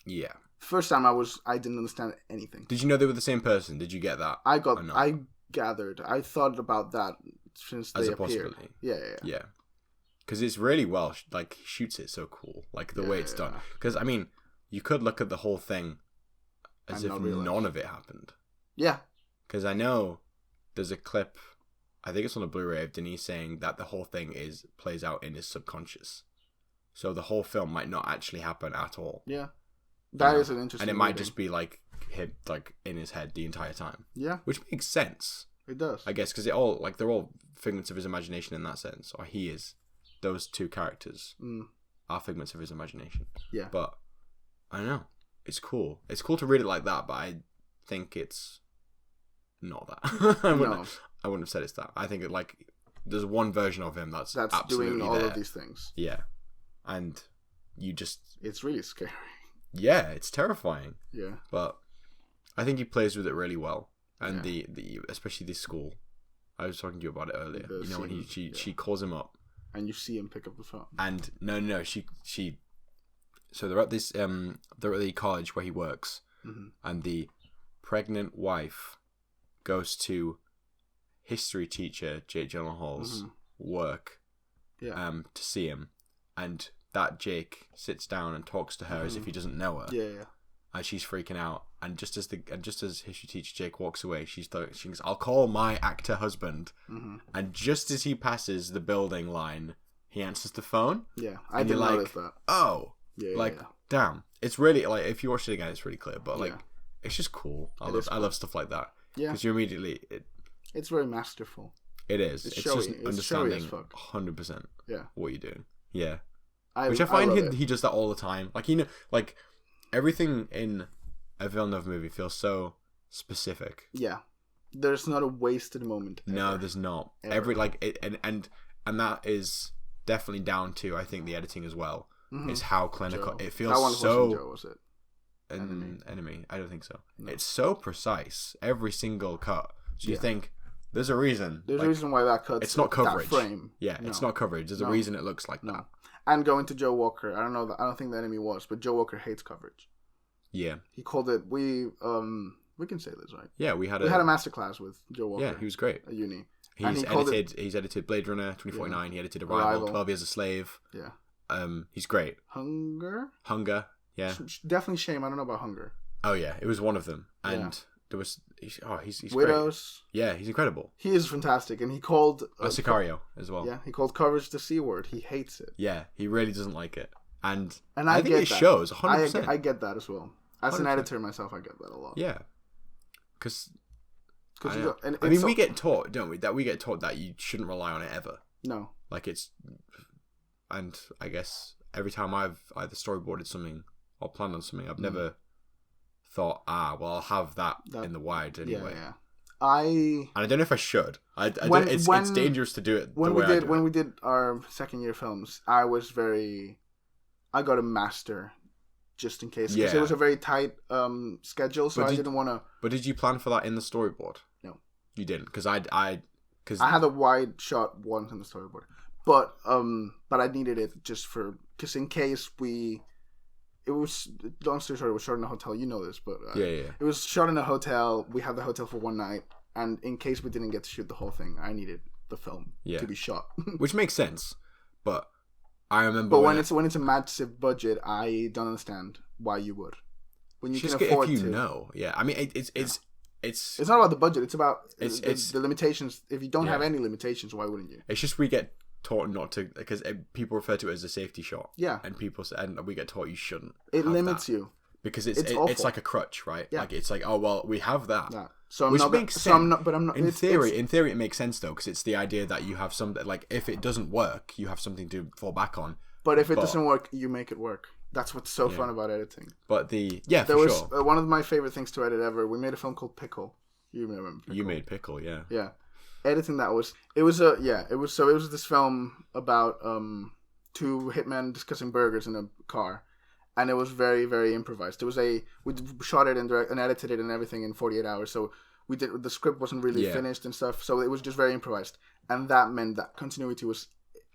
Yeah. First time I didn't understand anything. Did you know they were the same person? Did you get that? I gathered. I thought about that since they appeared. Possibility. Yeah. Because it's really well, like, he shoots it so cool. Like, the way it's done. Because, I mean, you could look at the whole thing as if none of it happened. Yeah. Because I know there's a clip, I think it's on a Blu-ray, of Denise saying that the whole thing plays out in his subconscious. So the whole film might not actually happen at all. Yeah. That is an interesting And it might just be, like, him, like, in his head the entire time. Yeah. Which makes sense. It does. I guess, because they're all figments of his imagination in that sense. Or he is. Those two characters are figments of his imagination. Yeah. But, I don't know. It's cool. It's cool to read it like that, but I think it's not that. I wouldn't have said it's that. I think there's one version of him that's absolutely doing all there. of these things. Yeah. And you just... It's really scary. Yeah, it's terrifying. Yeah. But I think he plays with it really well. And the especially this school. I was talking to you about it earlier. When she calls him up. And you see him pick up the phone. And no, she so they're at this they're at the college where he works, and the pregnant wife goes to history teacher Jake Gyllenhaal's work to see him, and that Jake sits down and talks to her as if he doesn't know her. Yeah. And she's freaking out, and just as history teacher Jake walks away, she goes, "I'll call my actor husband." And just as he passes the building line, he answers the phone. Yeah, I didn't notice that. Oh, damn! It's really like if you watch it again, it's really clear. But it's just cool. I love stuff like that. Yeah, because you immediately it's very masterful. It is. It's just understanding 100%. Yeah, what you're doing. Yeah, which I find he does that all the time. Like everything in a Villeneuve movie feels so specific. Yeah. There's not a wasted moment. Ever. No, there's not. Ever. And that is definitely down to, I think, the editing as well. Is how clinical it feels. That one so wasn't Joe, was it? Enemy. I don't think so. No. It's so precise. Every single cut. So you think there's a reason. There's a reason why that cuts. It's not coverage. That frame. Yeah, it's not coverage. There's a reason it looks like that. And going to Joe Walker, I don't think the Enemy was, but Joe Walker hates coverage. Yeah. He called it. We can say this, right? Yeah, we had a masterclass with Joe Walker. Yeah, he was great at uni. He's edited Blade Runner 2049. He edited Arrival, 12 Years a Slave. Yeah. He's great. Hunger. Yeah. Definitely Shame. I don't know about Hunger. Oh yeah, it was one of them, and there was he's Widows. Great. Yeah, he's incredible. He is fantastic, and he called Sicario as well. Yeah, he called coverage the C word. He hates it. Yeah, he really doesn't like it, and I think it shows 100%. I get that as well. As 100%. An editor myself, I get that a lot. Yeah, because we get taught, don't we? That we get taught that you shouldn't rely on it ever. No, and I guess every time I've either storyboarded something or planned on something, I've never thought, I'll have that in the wide anyway. Yeah. And I don't know if I should. It's dangerous to do it when we did our second year films. I got a master just in case. Because it was a very tight schedule, so I didn't want to... But did you plan for that in the storyboard? No. You didn't? Because I had a wide shot once in the storyboard. But I needed it just because in case it was, long story short, it was shot in a hotel. You know this, but it was shot in a hotel. We had the hotel for one night, and in case we didn't get to shoot the whole thing, I needed the film to be shot. Which makes sense, but I remember. But when it's a massive budget, I don't understand why you would. When you can afford if you know, I mean, it's not about the budget. It's about the limitations. If you don't have any limitations, why wouldn't you? It's just we get taught not to, because people refer to it as a safety shot. Yeah. And we get taught you shouldn't. It limits you. Because it's like a crutch, right? Yeah. Like it's like, oh well, we have that. Yeah. So makes sense. In theory, it makes sense though, because it's the idea that you have something, like if it doesn't work, you have something to fall back on. But if it doesn't work, you make it work. That's what's so fun about editing. But one of my favorite things to edit ever. We made a film called Pickle. You remember Pickle? You made Pickle, yeah. Yeah. Editing that was this film about two hitmen discussing burgers in a car, and it was very, very improvised. We shot it and edited it and everything in 48 hours. So the script wasn't really finished and stuff. So it was just very improvised, and that meant that continuity was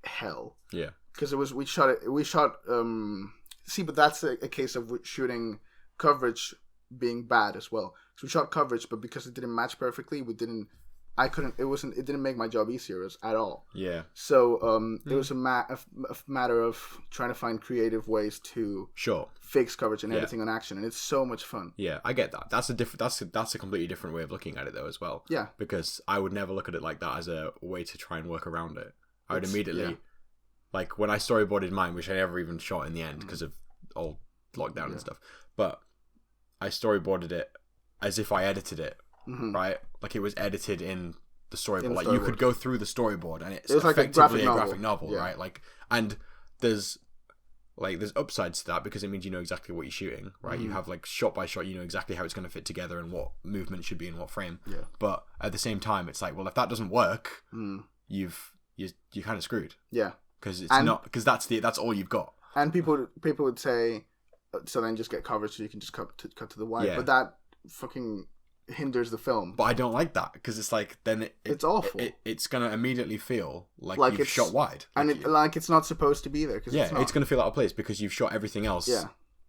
hell. Yeah, because we shot. See, but that's a case of shooting coverage being bad as well. So we shot coverage, but because it didn't match perfectly, it didn't make my job easier at all. Yeah. So it was a matter of trying to find creative ways to fix coverage and editing on action, and it's so much fun. Yeah, I get that. That's a completely different way of looking at it though as well. Yeah. Because I would never look at it like that as a way to try and work around it. I would immediately, like when I storyboarded mine, which I never even shot in the end because of all lockdown and stuff, but I storyboarded it as if I edited it, right? Like it was edited in the storyboard. Like you could go through the storyboard and it's effectively a graphic novel, right? Like, and there's upsides to that because it means you know exactly what you're shooting, right? You have like shot by shot, you know exactly how it's going to fit together and what movement should be in what frame. Yeah. But at the same time, it's like, well, if that doesn't work, you're kind of screwed. Yeah. Because because that's all you've got. And people would say, so then just get coverage so you can just cut to the wide. Yeah. But that fucking hinders the film. But I don't like that because it's like then it's awful. It's gonna immediately feel like you've shot wide, and it's not supposed to be there. Cause it's gonna feel out of place because you've shot everything else.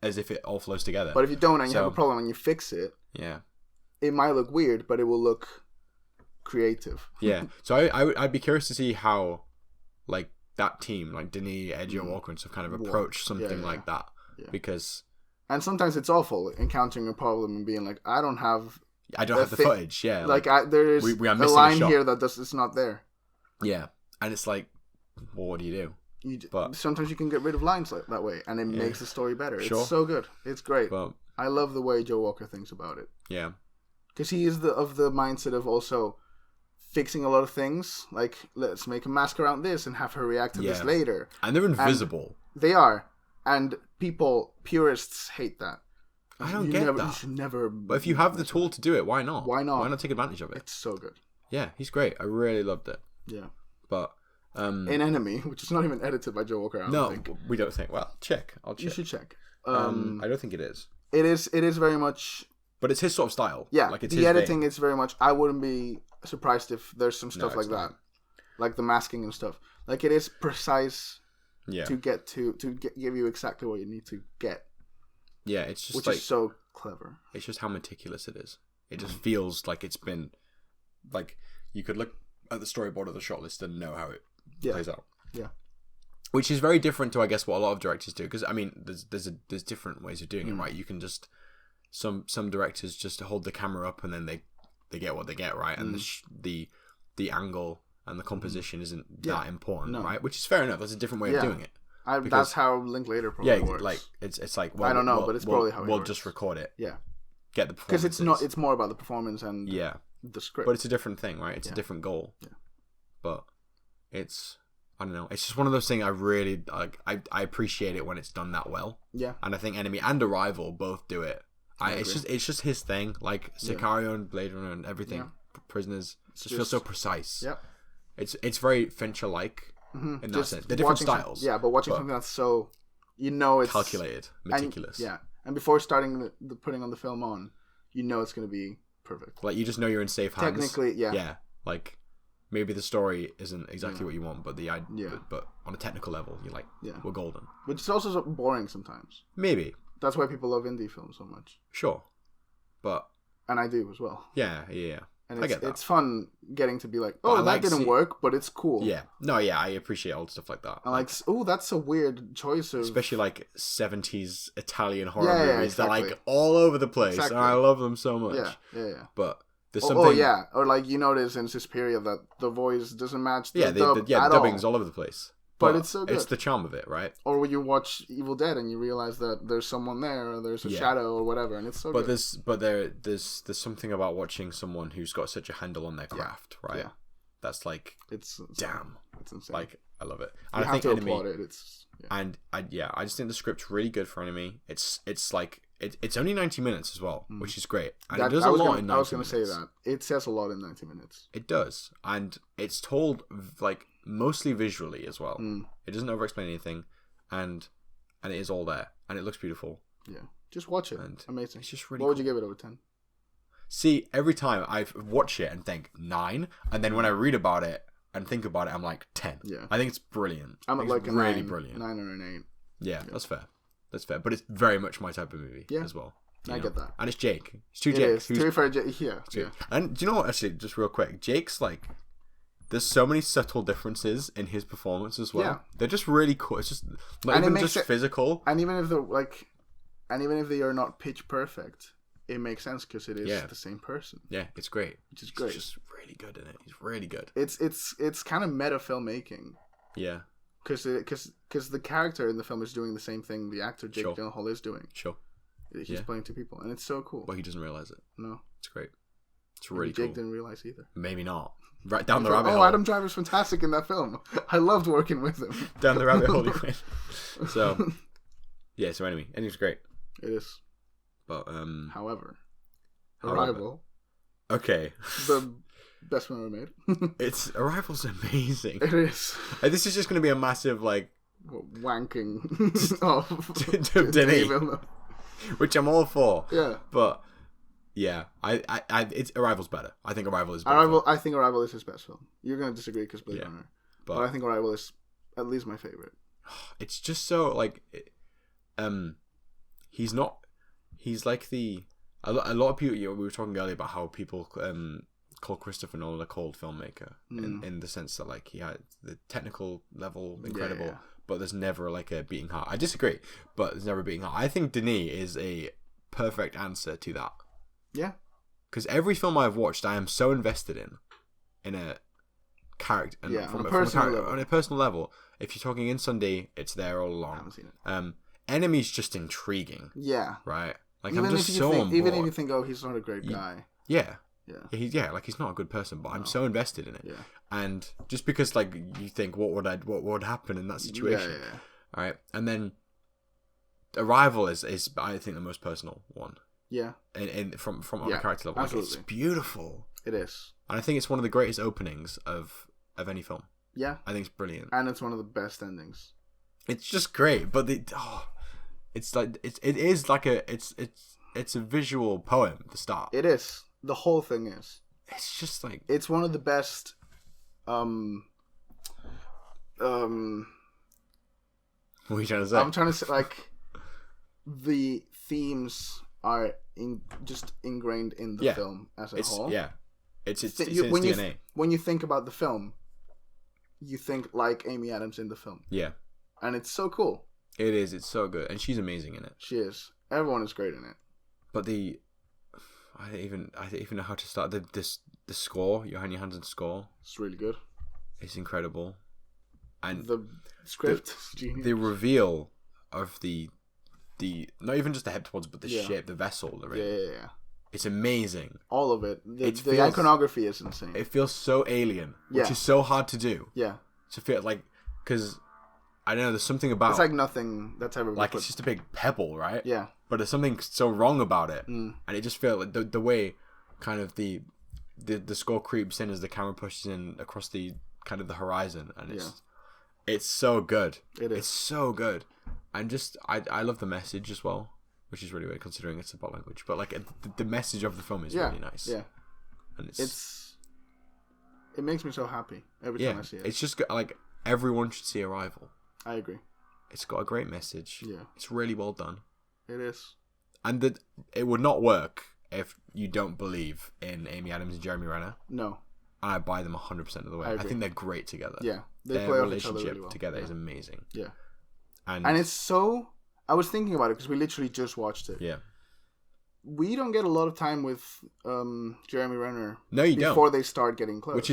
As if it all flows together. But if you don't and you have a problem and you fix it, it might look weird, but it will look creative. Yeah. So I'd be curious to see how like that team, like Denis, Edgar, Walker, and stuff, kind of approach something like that. Yeah. Because sometimes it's awful encountering a problem and being like, I don't have the footage. Yeah, like there's we are a missing line a shot here that it's not there. Yeah, and it's like, well, what do you do? But sometimes you can get rid of lines like that way, and it makes the story better. It's so good. It's great. Well, I love the way Joe Walker thinks about it. Yeah, because he is of the mindset of also fixing a lot of things. Like, let's make a mask around this and have her react to this later. And they're invisible. And they are. And purists hate that. I don't get that. You should never... But if you have the tool to do it, why not? Why not? Why not take advantage of it? It's so good. Yeah, he's great. I really loved it. Yeah. But... in Enemy, which is not even edited by Joe Walker, I don't think. We don't think. Well, I'll check. You should check. I don't think it is. It is very much... But it's his sort of style. Yeah, like it's the editing is very much... I wouldn't be surprised if there's some stuff like that. Like the masking and stuff. Like it is precise to get to give you exactly what you need to get. Yeah, it's just which is so clever. It's just how meticulous it is. It just feels like it's been... Like, you could look at the storyboard of the shot list and know how it plays out. Yeah. Which is very different to, I guess, what a lot of directors do. Because, I mean, there's different ways of doing it, right? You can just... Some directors just hold the camera up and then they get what they get, right? And the angle and the composition isn't that important, right? Which is fair enough. That's a different way of doing it. That's how Linklater probably works. Like it's like, well, I don't know, but it's probably how it we'll works. just record it. Yeah. Get the performances. Because it's more about the performance and the script. But it's a different thing, right? It's a different goal. Yeah. But it's, I don't know. It's just one of those things I really like. I appreciate it when it's done that well. Yeah. And I think Enemy and Arrival both do it. It's just his thing. Like Sicario and Blade Runner and everything. Yeah. Prisoners just feels so precise. Yeah. It's very Fincher-like in that sense. They're different styles. But watching something that's so, it's calculated, meticulous. And before starting the putting on the film on, it's going to be perfect. Like you just know you're in safe hands. Technically, yeah. Like maybe the story isn't exactly what you want, but but on a technical level, you're like, we're golden. Which is also so boring sometimes. Maybe that's why people love indie films so much. Sure, and I do as well. Yeah. And I get that. It's fun getting to be like, that didn't work, but it's cool. Yeah. No, I appreciate old stuff like that. And that's a weird choice of... Especially like 70s Italian horror movies that are like all over the place. Exactly. And I love them so much. Yeah. But there's something... Or like you notice in Suspiria that the voice doesn't match the dub the dubbing's all over the place. But it's so good. It's the charm of it, right? Or when you watch Evil Dead and you realize that there's someone there, or there's a shadow or whatever, and it's so good. There's something about watching someone w's got such a handle on their craft, right? Yeah. That's like, it's damn. It's insane. Like, I love it. And I think Enemy, applaud it. And I just think the script's really good for Enemy. It's like, it's only 90 minutes as well, which is great. And it does a lot in 90 minutes. I was going to say that. It says a lot in 90 minutes. It does. And it's told, like, mostly visually as well. It doesn't over-explain anything. And and it is all there, and it looks beautiful. Yeah, just watch it. And amazing. It's just really. What would you give it over 10? See, every time I watch it and think 9, and then when I read about it and think about it, I'm like 10. Yeah, I think it's brilliant. I'm at like a really 9, brilliant. 9 or an 8. Yeah, that's fair. That's fair. But it's very much my type of movie as well. I get that. And it's Jake. It's two Jakes. To be fair, yeah. And do you know what? Actually, just real quick, Jake's like, there's so many subtle differences in his performance as well. Yeah. They're just really cool. It's just not even just physical. And even if they are not pitch perfect, it makes sense because it is the same person. Yeah, it's great. Which is great. He's just really good in it. He's really good. It's kind of meta filmmaking. Yeah. Because the character in the film is doing the same thing the actor Jake Gyllenhaal is doing. Sure. He's playing two people, and it's so cool. But he doesn't realize it. No. It's great. It's really cool. Jake didn't realize either. Maybe not. Right down the rabbit hole. Oh, Adam Driver's fantastic in that film. I loved working with him. Down the rabbit hole he went. So, yeah, so anyway, and it was great. It is. But, However, Arrival. Okay. The best one ever made. Arrival's amazing. It is. This is just going to be a massive, like... wanking of Denis. Which I'm all for. Yeah. But... Yeah, it's Arrival's better. I think Arrival is better. I think Arrival is his best film. You're gonna disagree because Blade Runner, but I think Arrival is at least my favorite. It's just so like, he's like a lot of people. We were talking earlier about how people call Christopher Nolan a cold filmmaker in the sense that like he had the technical level incredible, but there's never like a beating heart. I disagree, but there's never a beating heart. I think Denis is a perfect answer to that. Yeah, because every film I've watched, I am so invested in a character, and on a personal level. If you're talking in Sunday, it's there all along. I haven't seen it. Enemy's just intriguing. Yeah, right. Like even I'm just so on board. Even if you think, oh, he's not a great guy. Yeah. Like he's not a good person, but I'm so invested in it. Yeah. And just because like you think, what would happen in that situation? Yeah. All right, and then Arrival is I think the most personal one. Yeah, and from on a character level, like, it's beautiful. It is, and I think it's one of the greatest openings of any film. Yeah, I think it's brilliant, and it's one of the best endings. It's just great, but it's like it is like it's a visual poem. The start, it is. The whole thing is. It's just like it's one of the best. What are you trying to say? I'm trying to say like the themes are just ingrained in the film as a whole. Yeah, it's in its DNA. When you think about the film, you think like Amy Adams in the film. Yeah, and it's so cool. It is. It's so good, and she's amazing in it. She is. Everyone is great in it. But I don't even know how to start the score. Johan Johansson's score. It's really good. It's incredible, and the script is genius. The reveal of the not even just the heptapods, but the shape, the vessel they're in. Yeah. It's amazing. All of it. The iconography is insane. It feels so alien, which is so hard to do. Yeah. To feel like, because I don't know, there's something about. It's like nothing that's ever. Like it's just a big pebble, right? Yeah. But there's something so wrong about it, and it just feels like the way, kind of the score creeps in as the camera pushes in across the kind of the horizon, and it's so good. It is. It's so good. And just, I love the message as well, which is really weird considering it's about language. But like the message of the film is really nice. Yeah, and it makes me so happy every time I see it. It's just like everyone should see Arrival. I agree. It's got a great message. Yeah, it's really well done. It is, and it would not work if you don't believe in Amy Adams and Jeremy Renner. No, and I buy them 100% of the way. I think they're great together. Yeah, their relationship really well. Together is amazing. Yeah. And it's so... I was thinking about it because we literally just watched it. Yeah. We don't get a lot of time with Jeremy Renner. No, you don't. Before they start getting close. Which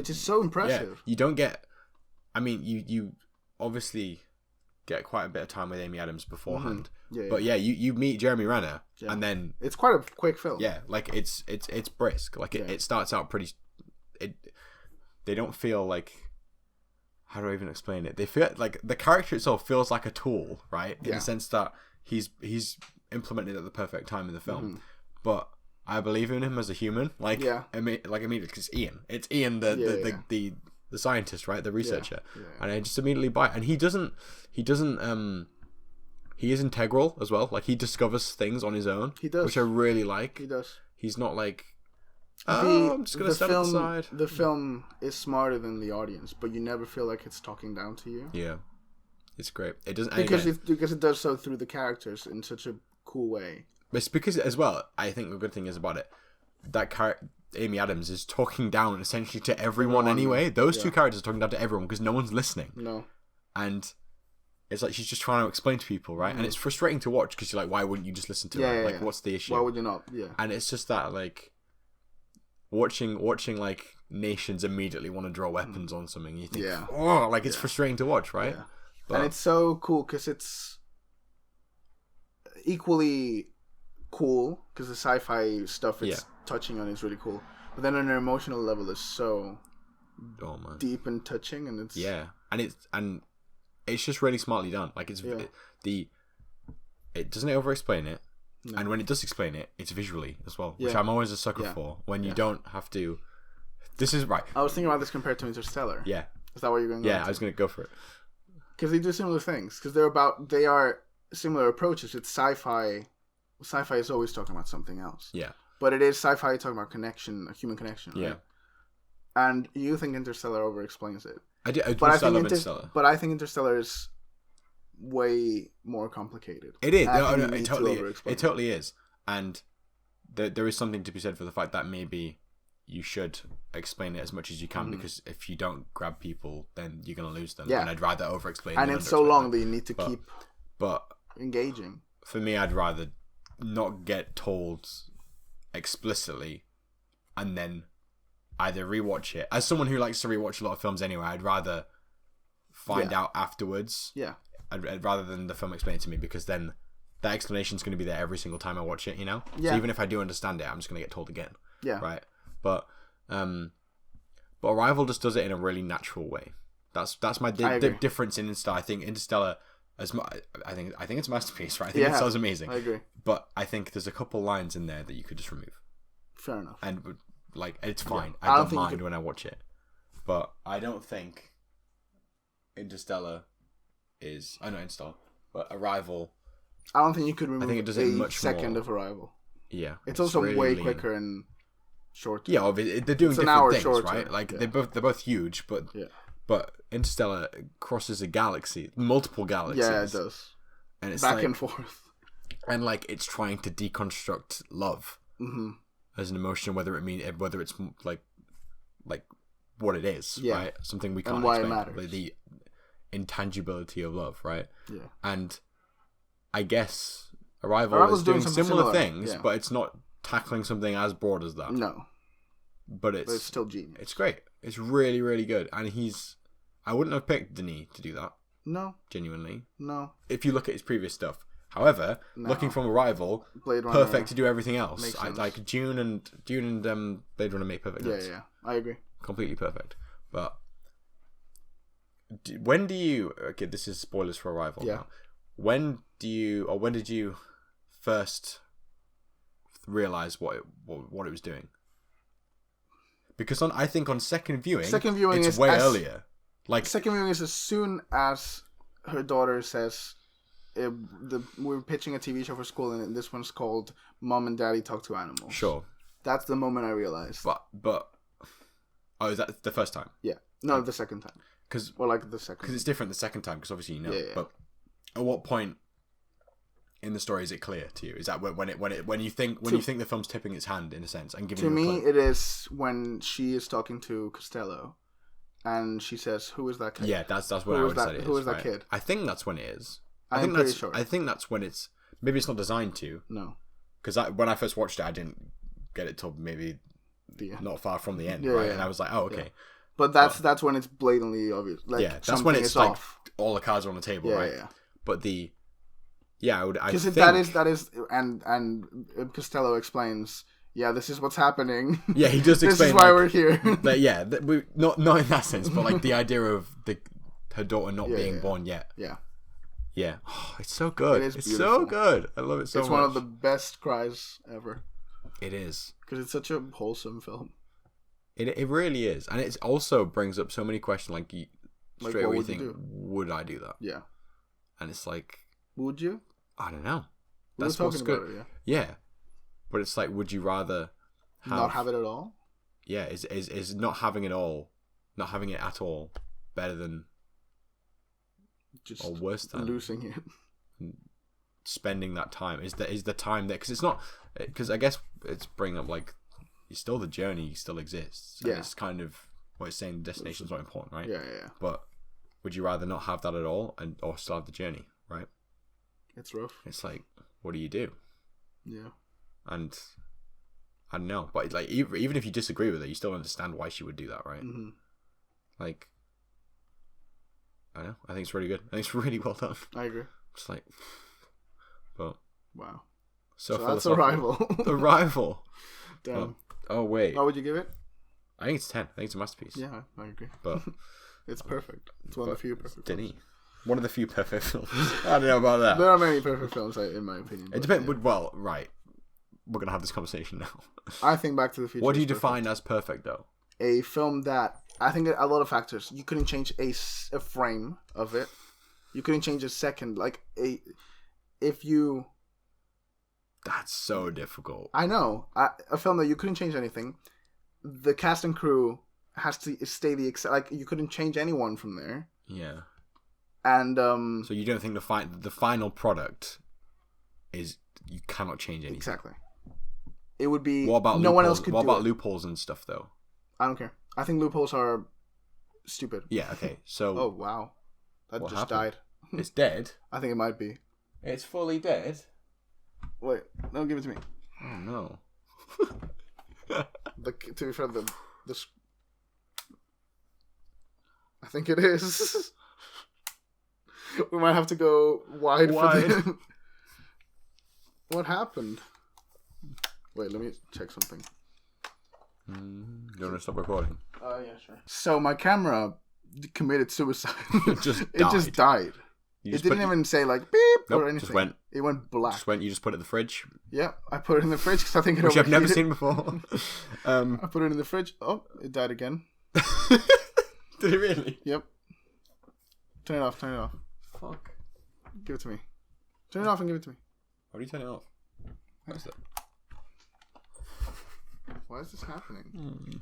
is so impressive. Yeah, you don't get... I mean, you obviously get quite a bit of time with Amy Adams beforehand. Mm-hmm. Yeah, but you meet Jeremy Renner and then... It's quite a quick film. Yeah, like it's brisk. Like it starts out pretty... They don't feel like... How do I even explain it? They feel like the character itself feels like a tool, right? In the sense that he's implemented at the perfect time in the film. But I believe in him as a human. Like, I mean, because Ian. It's Ian, the scientist, right? The researcher. And I just immediately buy it. And he doesn't he is integral as well. Like, he discovers things on his own. He does. Which I really like. He does. He's not like, I'm just going to step aside. The film is smarter than the audience, but you never feel like it's talking down to you. Yeah. It's great. It doesn't... Because it does so through the characters in such a cool way. But it's because, as well, I think the good thing is about it, that Amy Adams is talking down essentially to everyone anyway. Those two characters are talking down to everyone because no one's listening. No. And it's like she's just trying to explain to people, right? And it's frustrating to watch because you're like, why wouldn't you just listen to her? Like, what's the issue? Why would you not? Yeah. And it's just that, like, watching like nations immediately want to draw weapons on something. You think, it's frustrating to watch, right? Yeah. But, and it's so cool because it's equally cool because the sci-fi stuff it's touching on is really cool. But then on an emotional level, it's so deep and touching, and it's and it's just really smartly done. Like it doesn't over-explain it, and when it does explain it, it's visually as well, which I'm always a sucker for. When you don't have to. This is right. I was thinking about this compared to Interstellar. Yeah, is that what you're going? Yeah, I was going to go for it because they do similar things. Because they are similar approaches. It's sci-fi. Sci-fi is always talking about something else. Yeah. But it is sci-fi talking about connection, a human connection. Right? Yeah. And you think Interstellar over-explains it. I do. But I love Interstellar. But I think Interstellar is way more complicated. It is. It totally is. And there is something to be said for the fact that maybe you should explain it as much as you can, because if you don't grab people, then you're going to lose them. Yeah. And I'd rather over-explain it. And it's so long that you need to keep engaging. For me, I'd rather not get told explicitly and then either rewatch it. As someone who likes to rewatch a lot of films anyway, I'd rather find out afterwards. Yeah. I'd rather than the film explain it to me, because then that explanation's going to be there every single time I watch it, you know? Yeah. So even if I do understand it, I'm just going to get told again. Yeah. Right? But Arrival just does it in a really natural way. That's my difference in Interstellar. I think Interstellar, I think it's a masterpiece, right? I think Interstellar's amazing. I agree. But I think there's a couple lines in there that you could just remove. Fair enough. And like, it's fine. I don't mind when I watch it. But I don't think Interstellar is... I know Interstellar. But Arrival... I don't think you could remove I think it does it much second more. of Arrival. Yeah. It's also really way lean. quicker and shorter. Yeah, they're doing different things, shorter, right? Like, they're both huge, but... Yeah. But Interstellar crosses a galaxy, multiple galaxies. Yeah, it does. And it's back and forth. And like, it's trying to deconstruct love as an emotion, whether it's like what it is, right? Something we can't and why explain. It matters. Like the intangibility of love, right? Yeah. And I guess Arrival's doing similar things, but it's not tackling something as broad as that. No. But it's still genius. It's great. It's really, really good. And I wouldn't have picked Denis to do that. No. Genuinely. No. If you look at his previous stuff. However, looking from Arrival, Blade Runner, perfect to do everything else. Like Dune and Blade Runner make perfect sense. Yeah, I agree. Completely perfect. But when do you... Okay, this is spoilers for Arrival now. When did you first realize what it was doing? Because I think on second viewing it's way earlier. Like, second viewing is as soon as her daughter says, we're pitching a TV show for school, and this one's called Mom and Daddy Talk to Animals. Sure. That's the moment I realized. But oh, is that the first time? Yeah. No, the second time. The second. Because it's different the second time, because obviously you know. Yeah. But at what point in the story is it clear to you? Is that when you think the film's tipping its hand, in a sense, and giving you a clue? To me, it is when she is talking to Costello, and she says, "Who is that kid?" Yeah, that's what I would say. Who is that kid? I think that's when it is. I'm pretty sure. I think that's when it's... Maybe it's not designed to. No. Because when I first watched it, I didn't get it till maybe not far from the end, right? Yeah. And I was like, oh, okay. Yeah. But that's when it's blatantly obvious. Like, that's when it's like off. All the cards are on the table, right? Yeah. But because that is, and Costello explains. Yeah, this is what's happening. Yeah, he does explain. This is why we're here. We not in that sense, but like the idea of her daughter not being born yet. Yeah. Yeah. Oh, it's so good. It's so good. I love it so much. It's one of the best cries ever. It is. Because it's such a wholesome film. It really is. And it also brings up so many questions, like straight away you think, would I do that? Yeah. And it's like, Would you? I don't know. That's what's good. It, yeah. But it's like, would you rather not have it at all? Yeah, is not having it all, not having it at all, better than just or worse than losing it? Spending that time is the time there, because it's not, because I guess it's bringing up like, still the journey still exists. Yeah, it's kind of what it's saying. Destination's not important, right? Yeah. But would you rather not have that at all or still have the journey, right? It's rough. It's like, what do you do? Yeah. And I don't know, but like even if you disagree with it, you still understand why she would do that, right? Mm-hmm. Like, I don't know. I think it's really good. I think it's really well done. I agree. It's like, but wow. So that's Arrival. Arrival. Damn. Oh wait. What would you give it? I think it's 10. I think it's a masterpiece. Yeah, I agree. But it's perfect. It's one of the few perfect films. One of the few perfect films. I don't know about that. There are many perfect films, in my opinion. It depends. Yeah. Well, right. We're gonna have this conversation now. I think Back to the Future. What do you define as perfect, though? A film that I think a lot of factors. You couldn't change a frame of it. You couldn't change a second. If you. That's so difficult. I know. A film that you couldn't change anything. The cast and crew has to stay you couldn't change anyone from there. Yeah. And so you don't think the final product is, you cannot change anything. Exactly. It would be what about no one else could. What do about it. Loopholes and stuff though? I don't care. I think loopholes are stupid. Yeah. Okay. So. Oh wow, that just happened? Died. It's dead. I think it might be. It's fully dead. Wait, no, give it to me. Oh no. To be fair, I think it is. We might have to go wide. For what happened? Wait, let me check something. You want to stop recording? Yeah, sure. So my camera committed suicide. It just died. It didn't even say like beep or anything. It went black. You just put it in the fridge? Yeah, I put it in the fridge because I think it Which I've never seen before. I put it in the fridge. Oh, it died again. Did it really? Yep. Turn it off. Fuck. Give it to me. Turn it off and give it to me. How do you turn it off? What is that? Why is this happening?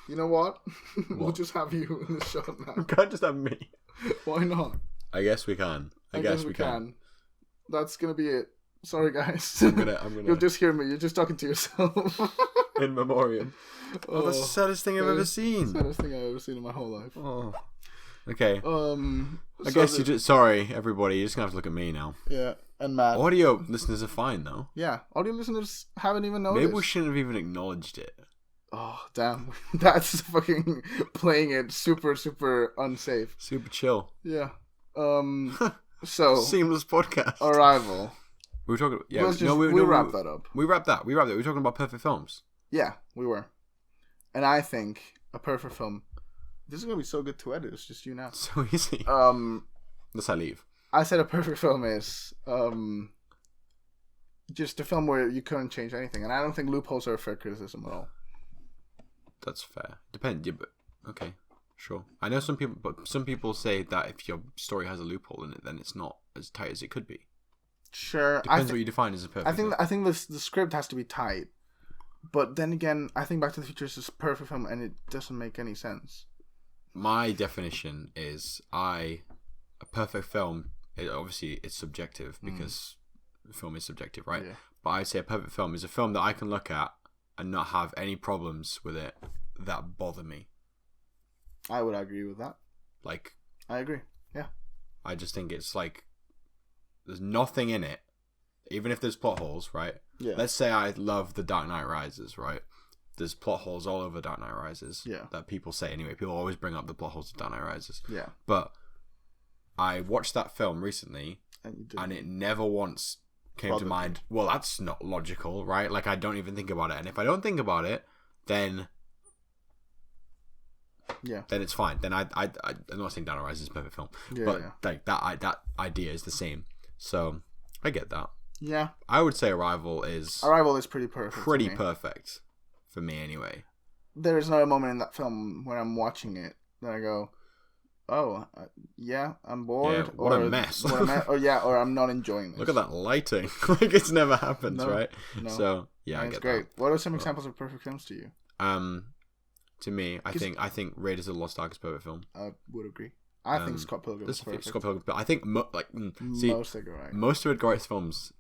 You know what? We'll just have you in the shot now. You can't just have me. Why not? I guess we can. I guess we can. That's gonna be it. Sorry, guys. I'm gonna. You'll just hear me. You're just talking to yourself. In memoriam. Oh, that's the saddest thing I've ever seen. Saddest thing I've ever seen in my whole life. Oh. Okay. I so guess you just. Sorry, everybody. You're just gonna have to look at me now. Yeah, and Matt. Audio listeners are fine though. Yeah, audio listeners haven't even noticed. Maybe we shouldn't have even acknowledged it. Oh damn! That's fucking playing it super unsafe. Super chill. Yeah. So seamless podcast. Arrival. We were talking. Yeah. We wrapped that up. We wrapped that. We were talking about perfect films. Yeah, we were. And I think a perfect film. This is gonna be so good to edit. It's just you now. So easy. Unless I leave. I said a perfect film is just a film where you couldn't change anything, and I don't think loopholes are a fair criticism at all. That's fair. Depends. Yeah, but okay, sure. I know some people say that if your story has a loophole in it, then it's not as tight as it could be. Sure. Depends what you define as a perfect film. I think the script has to be tight, but then again, I think Back to the Future is a perfect film, and it doesn't make any sense. My definition is a perfect film. Obviously, it's subjective because the film is subjective, right? Yeah. But I'd say a perfect film is a film that I can look at and not have any problems with it that bother me. I would agree with that. I agree. Yeah. I just think it's there's nothing in it, even if there's plot holes, right? Yeah. Let's say I love The Dark Knight Rises, right? There's plot holes all over Dark Knight Rises. Yeah. That people say anyway. People always bring up the plot holes of Dark Knight Rises. Yeah. But I watched that film recently, and it never once came to mind. Well, that's not logical, right? I don't even think about it, and if I don't think about it, then it's fine. Then I'm not saying Dark Knight Rises is a perfect film, but that idea is the same. So I get that. Yeah, I would say Arrival is pretty perfect. Pretty perfect for me, anyway. There is another moment in that film where I'm watching it that I go, yeah, I'm bored. Yeah, what a mess. Or I'm not enjoying this. Look at that lighting. Like, it's never happens, right? No. So, yeah, I get great. that. What are some examples of perfect films to you? To me, I think Raiders of the Lost Ark is a perfect film. I would agree. I think Scott Pilgrim is perfect. Scott Pilgrim, but I think most of Edgar Wright's films,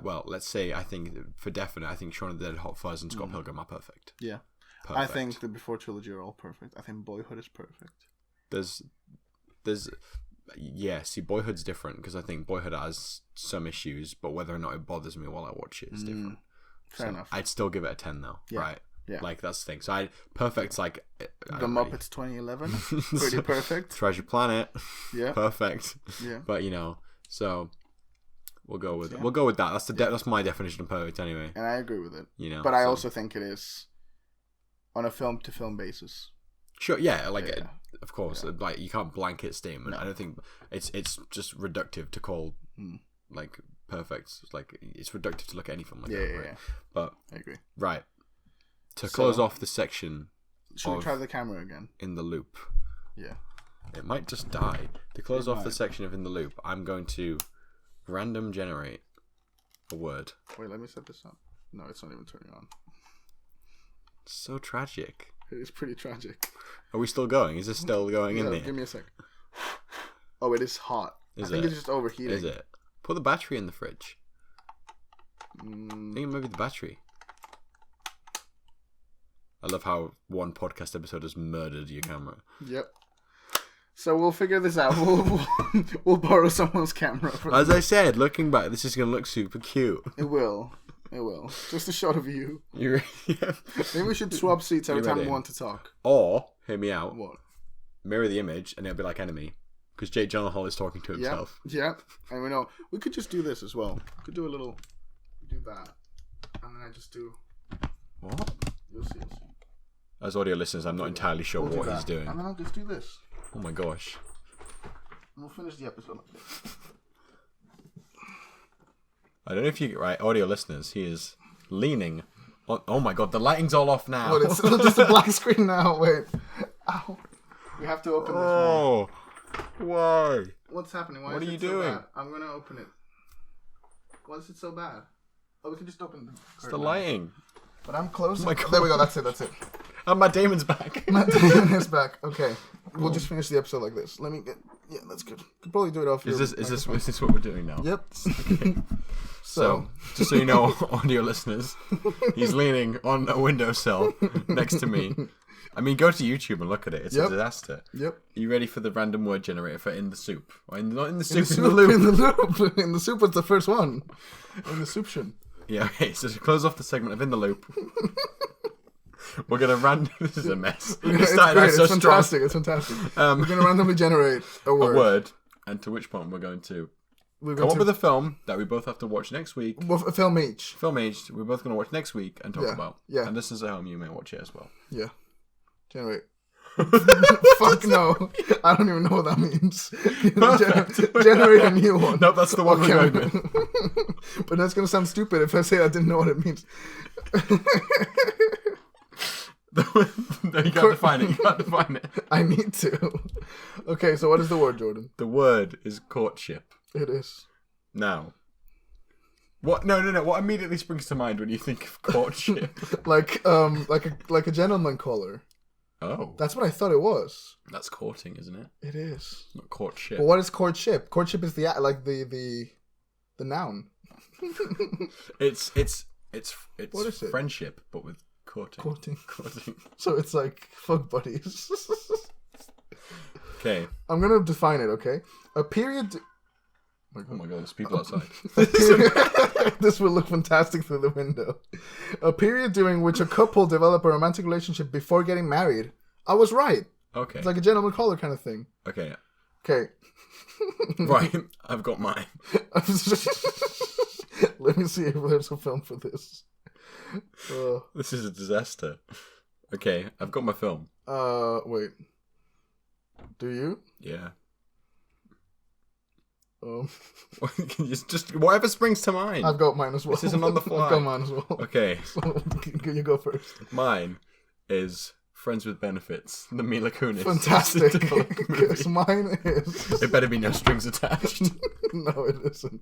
well, let's say I think for definite, I think Shaun of the Dead, Hot Fuzz, and Scott Pilgrim are perfect. Yeah, perfect. I think the Before trilogy are all perfect. I think Boyhood is perfect. There's see, Boyhood's different because I think Boyhood has some issues, but whether or not it bothers me while I watch it is different. Fair enough. I'd still give it a 10 though, right? Yeah. Like, that's the thing. So perfect's like The Muppets 2011, pretty perfect. Treasure Planet, yeah, perfect. Yeah, but so we'll go with that. That's my definition of perfect anyway. And I agree with it. But I also think it is on a film to film basis. Sure, yeah, of course, like you can't blanket statement. No. I don't think it's just reductive to call like perfect. Like, it's reductive to look at any film like that. Right? Yeah. But I agree. Right. To close off the section, should we try the camera again? In the Loop. Yeah. It might just die. To close off the section of In the Loop, I'm going to random generate a word. Wait, let me set this up. No, it's not even turning on. So tragic. It is pretty tragic. Are we still going? Is this still going in there? Give me a sec. Oh, it is hot. I think it's just overheating. Is it? Put the battery in the fridge. I think maybe the battery. I love how one podcast episode has murdered your camera. Yep. So we'll figure this out. We'll borrow someone's camera. As I said, looking back, this is going to look super cute. It will. Just a shot of you. Yeah. Maybe we should swap seats every time we want to talk. Or, hear me out. What? Mirror the image and it'll be like Enemy. Because Jake Gyllenhaal is talking to himself. Yeah. And we know. We could just do this as well. We could do a little... Do that. And then I just do... What? You'll see. As audio listeners, I'm not entirely sure what he's doing. And then I'll just do this. Oh my gosh. And we'll finish the episode. I don't know if you... Right, audio listeners, he is leaning on... Oh my god, the lighting's all off now. It's just a black screen now. Wait. Ow. We have to open this one. Oh. Why? What's happening? What are you doing? So bad? I'm going to open it. Why is it so bad? Oh, we can just open it. It's the lighting. But I'm close. Oh my god. There we go. That's it. And Matt Damon's back. Matt Damon is back. Okay. We'll just finish the episode like this. Let me get... Yeah, that's good. Could probably do it off. Is this what we're doing now? Yep. Okay. So, just so you know, audio listeners, he's leaning on a windowsill next to me. I mean, go to YouTube and look at it. It's a disaster. Yep. Are you ready for the random word generator for In the Soup? Or not In the Soup, in the Loop. In the Loop. In the Soup was the first one. In the Souption. Yeah, okay. So to close off the segment of In the Loop, we're going to This is a mess. It's fantastic. It's fantastic. We're going to randomly generate a word. And to which point we're going to come up with a film that we both have to watch next week. A film each. We're both going to watch next week and talk about. Yeah. And listeners at home, you may watch it as well. Yeah. Generate. Fuck no. I don't even know what that means. Generate a new one. No, that's the one we're going with. But that's going to sound stupid if I say I didn't know what it means. No, you can't define it. I need to. Okay, so what is the word, Jordan? The word is courtship. It is. Now. What? No. What immediately springs to mind when you think of courtship? like a gentleman caller. Oh. That's what I thought it was. That's courting, isn't it? It is. Not courtship. But what is courtship? Courtship is the noun. It's what is it? Friendship, but with courting. So it's like fuck buddies. Okay. I'm gonna define it. Okay. A period. Oh my god, there's people outside. This will look fantastic through the window. A period during which a couple develop a romantic relationship before getting married. I was right. Okay. It's like a gentleman caller kind of thing. Okay. Right, I've got mine. Let me see if there's a film for this. This is a disaster. Okay, I've got my film. Wait. Do you? Yeah. Just whatever springs to mind. I've got mine as well. This isn't on the fly. I've got mine as well. Okay. So, you go first. Mine is Friends with Benefits, the Mila Kunis. Fantastic. Because mine is... It better be no strings attached. No, it isn't.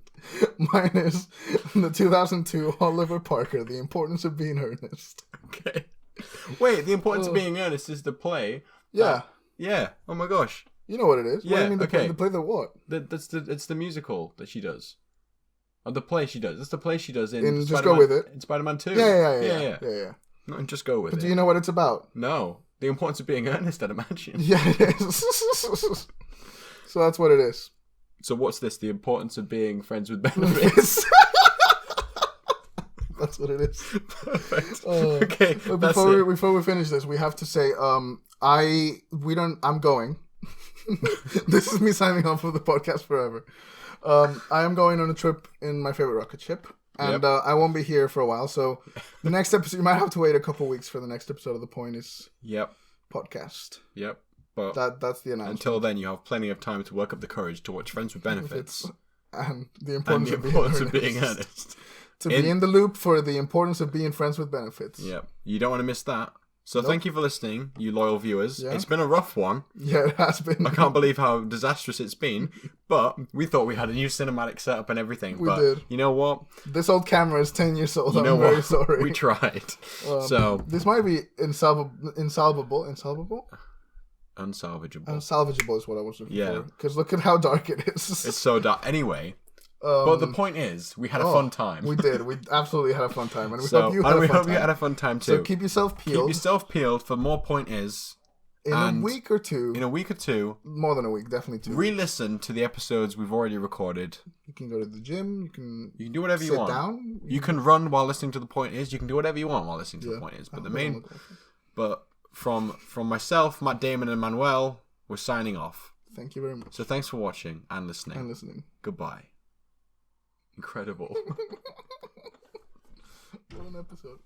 Mine is the 2002 Oliver Parker, The Importance of Being Earnest. Okay. Wait, The Importance of Being Earnest is the play? Yeah. Yeah. Oh my gosh. You know what it is. Yeah, what do you mean okay. The play that what? It's the musical that she does. Or the play she does. It's the play she does in Just Go With It. In Spider-Man 2. Yeah. Not in Just Go With It. But do you know what it's about? No. The Importance of Being Earnest, I'd imagine. Yeah, it is. So that's what it is. So what's this? The Importance of Being Friends with Benefits? That's what it is. Perfect. Okay. But before we finish this, we have to say, I'm going. This is me signing off of the podcast forever. I am going on a trip in my favorite rocket ship. And I won't be here for a while, so the next episode, you might have to wait a couple weeks for the next episode of the Point Is podcast. Yep. But that's the announcement. Until then, you have plenty of time to work up the courage to watch Friends with Benefits. And the importance of being earnest. To be in the loop for the importance of being friends with benefits. Yep. You don't want to miss that. So thank you for listening, you loyal viewers. Yeah. It's been a rough one. Yeah, it has been. I can't believe how disastrous it's been. But we thought we had a new cinematic setup and everything. We did. You know what? This old camera is 10 years old. I'm very sorry. We tried. So this might be insalvable. Unsalvageable. Unsalvageable is what I was looking for. Because look at how dark it is. It's so dark. Anyway. But the point is, we had a fun time. We did. We absolutely had a fun time. And we hope you had a fun time too. So keep yourself peeled. Keep yourself peeled for more Point Is. In a week or two. More than a week, definitely 2 weeks. Re-listen to the episodes we've already recorded. You can go to the gym. You can do whatever you want. Sit down. You can run while listening to the Point Is. You can do whatever you want while listening to the Point Is. But from myself, Matt Damon, and Manuel, we're signing off. Thank you very much. So thanks for watching and listening. Goodbye. Incredible. What an episode.